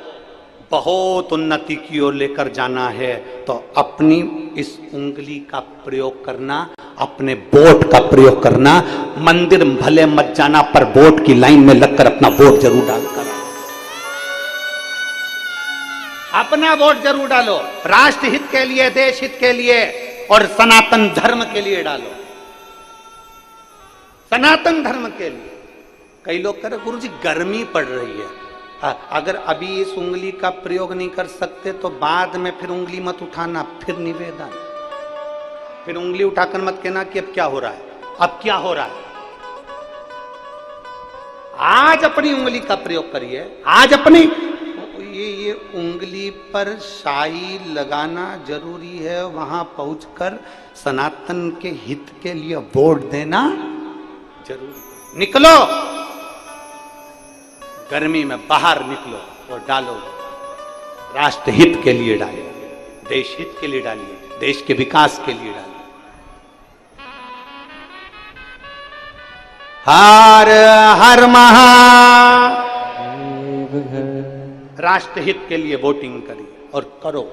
बहुत उन्नति की ओर लेकर जाना है, तो अपनी इस उंगली का प्रयोग करना, अपने वोट का प्रयोग करना। मंदिर भले मत जाना, पर वोट की लाइन में लगकर अपना वोट जरूर डालकर अपना वोट जरूर डालो। राष्ट्र हित के लिए, देश हित के लिए और सनातन धर्म के लिए डालो। सनातन धर्म के लिए। कई लोग कह रहे गुरुजी गर्मी पड़ रही है, अगर अभी इस उंगली का प्रयोग नहीं कर सकते तो बाद में फिर उंगली मत उठाना। फिर निवेदन, फिर उंगली उठाकर मत कहना कि अब क्या हो रहा है, अब क्या हो रहा है। आज अपनी उंगली का प्रयोग करिए, आज अपनी ये उंगली पर शाही लगाना जरूरी है, वहां पहुंचकर सनातन के हित के लिए वोट देना जरूरी। निकलो गर्मी में बाहर निकलो और डालो, राष्ट्र हित के लिए डालिए, देश हित के लिए डालिए, देश के विकास के लिए डालिए। हर हर महादेव, राष्ट्र हित के लिए वोटिंग करिए और करो।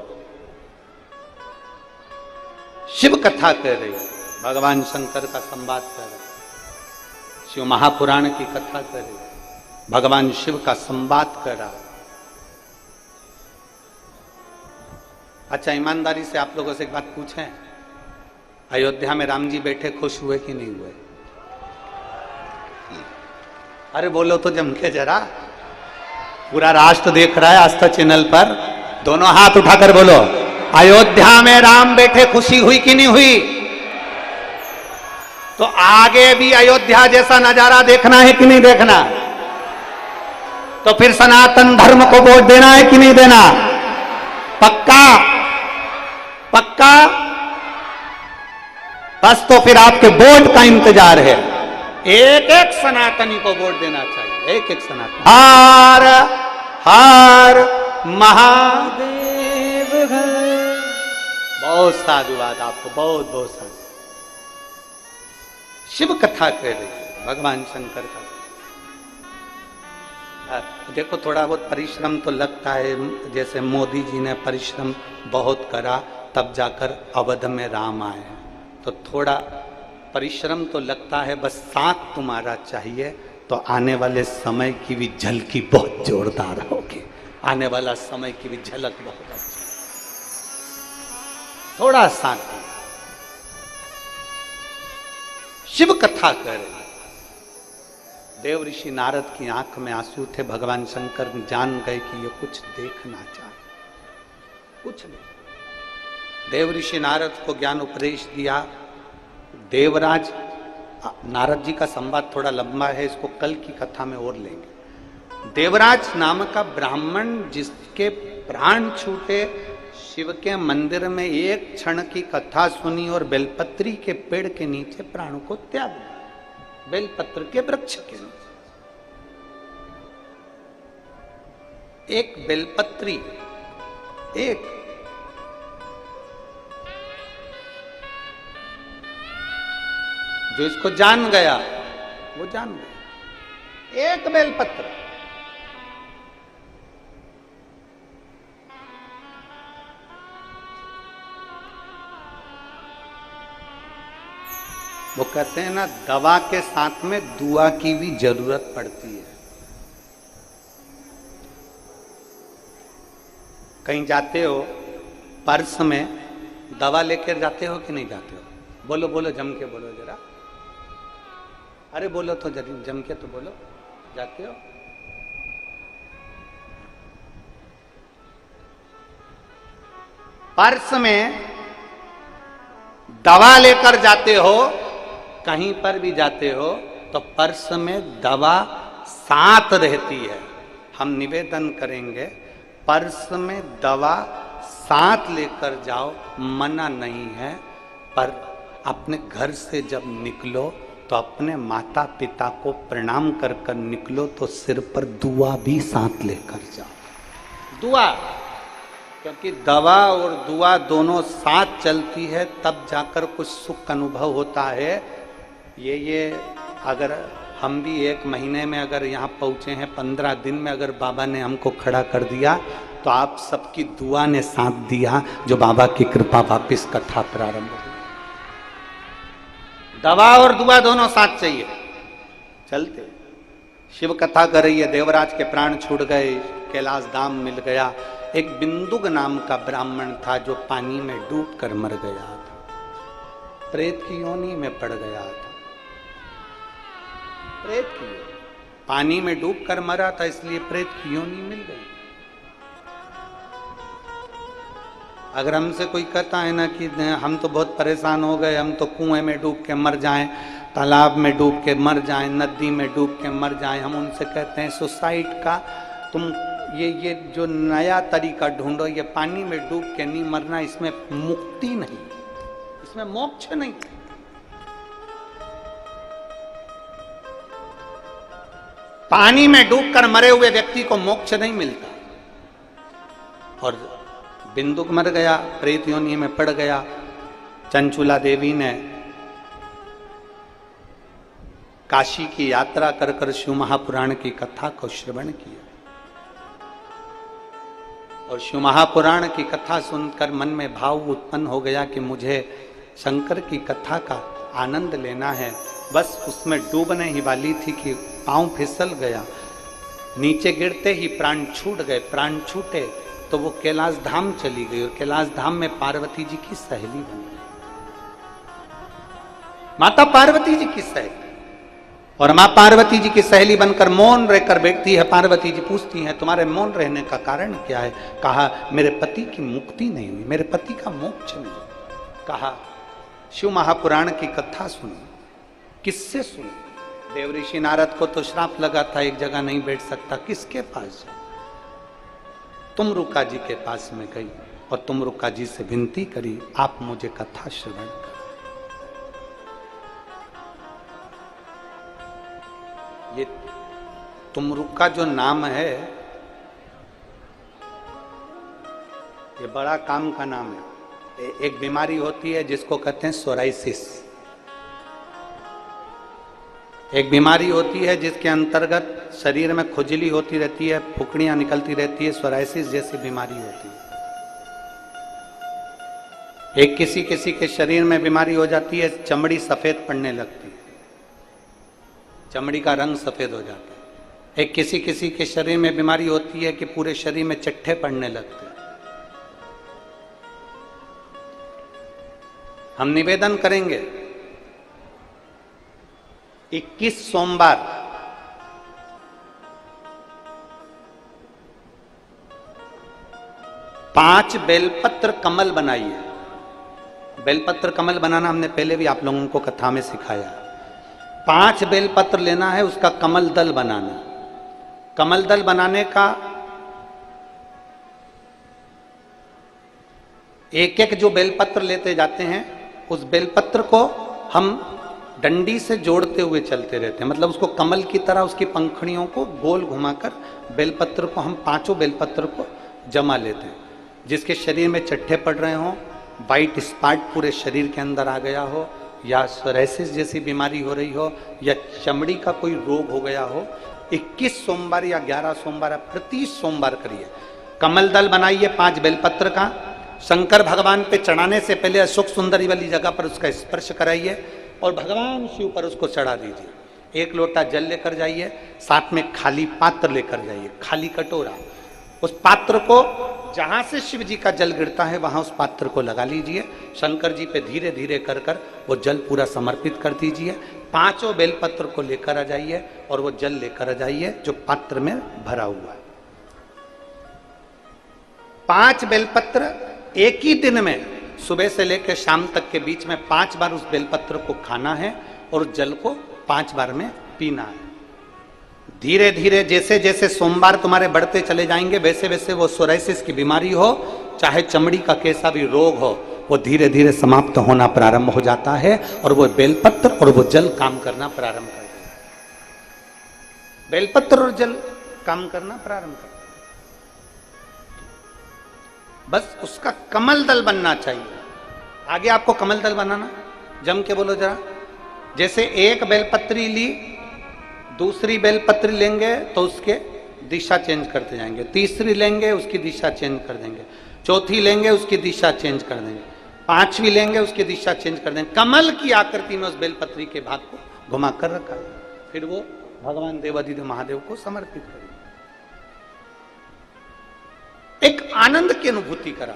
शिव कथा कह रही है, भगवान शंकर का संवाद कर रहे, शिव महापुराण की कथा कर रही है, भगवान शिव का संवाद कर रहा है। अच्छा, ईमानदारी से आप लोगों से एक बात पूछें, अयोध्या में राम जी बैठे खुश हुए कि नहीं हुए? अरे बोलो तो जम के जरा, पूरा राष्ट्र देख रहा है आस्था चैनल पर, दोनों हाथ उठाकर बोलो, अयोध्या में राम बैठे खुशी हुई कि नहीं हुई? तो आगे भी अयोध्या जैसा नजारा देखना है कि नहीं देखना? तो फिर सनातन धर्म को वोट देना है कि नहीं देना? पक्का पक्का? बस तो फिर आपके वोट का इंतजार है, एक एक सनातनी को वोट देना चाहिए, एक एक सनातन। हर हर महादेव। बहुत साधुवाद आपको, बहुत बहुत साधु। शिव कथा कह रही है भगवान शंकर का। देखो थोड़ा बहुत परिश्रम तो लगता है, जैसे मोदी जी ने परिश्रम बहुत करा तब जाकर अवध में राम आए हैं, तो थोड़ा परिश्रम तो लगता है, बस साथ तुम्हारा चाहिए तो आने वाले समय की भी झलकी बहुत जोरदार होगी, आने वाला समय की भी झलक बहुत अच्छी। थोड़ा साथ शिव कथा कर, देव ऋषि नारद की आंख में आंसू थे, भगवान शंकर जान गए कि ये कुछ देखना चाहे, कुछ नहीं। देव ऋषि नारद को ज्ञान उपदेश दिया। देवराज, नारद जी का संवाद थोड़ा लंबा है, इसको कल की कथा में और लेंगे। देवराज नाम का ब्राह्मण जिसके प्राण छूटे, शिव के मंदिर में एक क्षण की कथा सुनी और बेलपत्री के पेड़ के नीचे प्राण को त्याग दिया, बेलपत्र के वृक्ष के नीचे। एक बेलपत्री, एक जो इसको जान गया वो जान गया, एक बेलपत्र। वो कहते हैं ना, दवा के साथ में दुआ की भी जरूरत पड़ती है। कहीं जाते हो, पर्स में दवा लेकर जाते हो कि नहीं जाते हो? बोलो बोलो, जम के बोलो जरा, अरे बोलो तो जम के तो बोलो, जाते हो? पर्स में दवा लेकर जाते हो, कहीं पर भी जाते हो तो पर्स में दवा साथ रहती है। हम निवेदन करेंगे, पर्स में दवा साथ लेकर जाओ, मना नहीं है, पर अपने घर से जब निकलो तो अपने माता पिता को प्रणाम कर कर निकलो, तो सिर पर दुआ भी साथ लेकर जाओ। दुआ, क्योंकि दवा और दुआ दोनों साथ चलती है, तब जाकर कुछ सुख अनुभव होता है। ये अगर हम भी 1 महीने में अगर यहाँ पहुँचे हैं, 15 दिन में अगर बाबा ने हमको खड़ा कर दिया, तो आप सबकी दुआ ने साथ दिया, जो बाबा की कृपा वापिस कथा प्रारंभ हुई। दवा और दुआ दोनों साथ चाहिए, चलते। शिव कथा कर रही है, देवराज के प्राण छूट गए, कैलाश धाम मिल गया। एक बिंदुक नाम का ब्राह्मण था जो पानी में डूब कर मर गया था, प्रेत की योनि में पड़ गया था। प्रेत की पानी में डूब कर मरा था, इसलिए प्रेत की योनि मिल गई। अगर हमसे कोई कहता है ना कि हम तो बहुत परेशान हो गए, हम तो कुएं में डूब के मर जाएं, तालाब में डूब के मर जाएं, नदी में डूब के मर जाएं, हम उनसे कहते हैं सुसाइड का तुम ये जो नया तरीका ढूंढो, ये पानी में डूब के नहीं मरना, इसमें मुक्ति नहीं, इसमें मोक्ष नहीं। पानी में डूबकर मरे हुए व्यक्ति को मोक्ष नहीं मिलता। और बिंदुक मर गया, प्रेत योनि में पड़ गया। चंचुला देवी ने काशी की यात्रा कर कर शिव महापुराण की कथा को श्रवण किया और शिव महापुराण की कथा सुनकर मन में भाव उत्पन्न हो गया कि मुझे शंकर की कथा का आनंद लेना है। बस उसमें डूबने ही वाली थी कि पांव फिसल गया, नीचे गिरते ही प्राण छूट गए। प्राण छूटे तो वो कैलाश धाम चली गई और कैलाश धाम में पार्वती जी की सहेली बन गई, माता पार्वती जी की सहेली। और मां पार्वती जी की सहेली बनकर मौन रहकर बैठती है। पार्वती जी पूछती हैं तुम्हारे मौन रहने का कारण क्या है? कहा मेरे पति की मुक्ति नहीं हुई, मेरे पति का मोक्ष नहीं। कहा शिव महापुराण की कथा सुनो। किससे सुनो? देवऋषि नारद को तो श्राप लगा था, एक जगह नहीं बैठ सकता, किसके पास? तुमरुका जी के पास में गई और तुमरुका जी से विनती करी आप मुझे कथा श्रवण करो। ये तुमरुका जो नाम है ये बड़ा काम का नाम है। एक बीमारी होती है जिसको कहते हैं सोराइसिस। एक बीमारी होती है जिसके अंतर्गत शरीर में खुजली होती रहती है, फुकड़ियां निकलती रहती है, सोराइसिस जैसी बीमारी होती है। एक किसी किसी के शरीर में बीमारी हो जाती है, चमड़ी सफेद पड़ने लगती है, चमड़ी का रंग सफेद हो जाता है। एक किसी किसी के शरीर में बीमारी होती है कि पूरे शरीर में चट्टे पड़ने लगते हैं। हम निवेदन करेंगे 21 सोमवार पांच बेलपत्र कमल बनाइए। बेलपत्र कमल बनाना हमने पहले भी आप लोगों को कथा में सिखाया। 5 बेलपत्र लेना है, उसका कमल दल बनाना। कमल दल बनाने का एक एक जो बेलपत्र लेते जाते हैं उस बेलपत्र को हम डंडी से जोड़ते हुए चलते रहते हैं, मतलब उसको कमल की तरह उसकी पंखुड़ियों को गोल घुमाकर बेलपत्र को हम 5 बेलपत्र को जमा लेते हैं। जिसके शरीर में चट्टे पड़ रहे हों, वाइट स्पॉट पूरे शरीर के अंदर आ गया हो, या सोराइसिस जैसी बीमारी हो रही हो, या चमड़ी का कोई रोग हो गया हो, 21 सोमवार या 11 सोमवार प्रति सोमवार करिए। कमल दल बनाइए 5 बेलपत्र का। शंकर भगवान पे चढ़ाने से पहले अशोक सुंदरी वाली जगह पर उसका स्पर्श कराइए और भगवान शिव पर उसको चढ़ा दीजिए। 1 लोटा जल लेकर जाइए, साथ में खाली पात्र लेकर जाइए, खाली कटोरा। उस पात्र को जहां से शिव जी का जल गिरता है वहां उस पात्र को लगा लीजिए। शंकर जी पे धीरे धीरे कर कर वो जल पूरा समर्पित कर दीजिए। 5 बेलपत्र को लेकर आ जाइए और वो जल लेकर आ जाइए जो पात्र में भरा हुआ है। 5 बेलपत्र एक ही दिन में सुबह से लेकर शाम तक के बीच में 5 बार उस बेलपत्र को खाना है और जल को 5 बार में पीना है। धीरे धीरे जैसे जैसे सोमवार तुम्हारे बढ़ते चले जाएंगे वैसे वैसे वो सोराइसिस की बीमारी हो, चाहे चमड़ी का कैसा भी रोग हो, वो धीरे धीरे समाप्त होना प्रारंभ हो जाता है और वो बेलपत्र और वो जल काम करना प्रारंभ कर देता है। बेलपत्र और जल काम करना प्रारंभ कर, बस उसका कमल दल बनना चाहिए। आगे आपको कमल दल बनाना, जम के बोलो जरा। जैसे एक बेलपत्री ली, दूसरी बेलपत्री लेंगे तो उसके दिशा चेंज करते जाएंगे, तीसरी लेंगे उसकी दिशा चेंज कर देंगे, चौथी लेंगे उसकी दिशा चेंज कर देंगे, 5वीं लेंगे उसकी दिशा चेंज कर देंगे। कमल की आकृति में उस बेलपत्री के भाग को घुमा कर रखा, फिर वो भगवान देवाधिदेव महादेव को समर्पित करेंगे। एक आनंद की अनुभूति करा।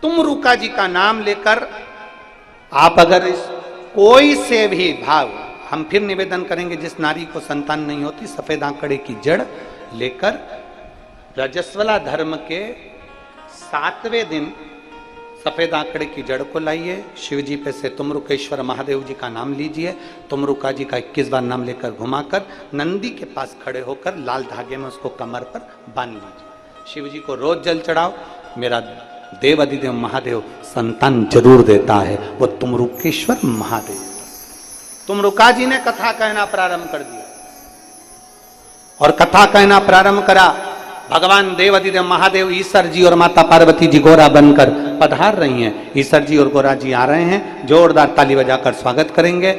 तुमरुका जी का नाम लेकर आप अगर इस कोई से भी भाव, हम फिर निवेदन करेंगे जिस नारी को संतान नहीं होती, सफेद आंकड़े की जड़ लेकर रजस्वला धर्म के 7वें दिन सफेद आंकड़े की जड़ को लाइए, शिव जी पे से तुमरुकेश्वर महादेव जी का नाम लीजिए, तुमरुका जी का 21 बार नाम लेकर घुमाकर नंदी के पास खड़े होकर लाल धागे में उसको कमर पर बांध लीजिए। शिव जी को रोज जल चढ़ाओ। मेरा देव अधिदेव महादेव संतान जरूर देता है, वो तुमरुकेश्वर महादेव। तुमरुका जी ने कथा कहना प्रारंभ कर दिया और कथा कहना प्रारंभ करा। भगवान देव अधिदेव महादेव ईश्वर जी और माता पार्वती जी गोरा बनकर पधार रही हैं। ईश्वर जी और गोरा जी आ रहे हैं, जोरदार ताली बजाकर स्वागत करेंगे।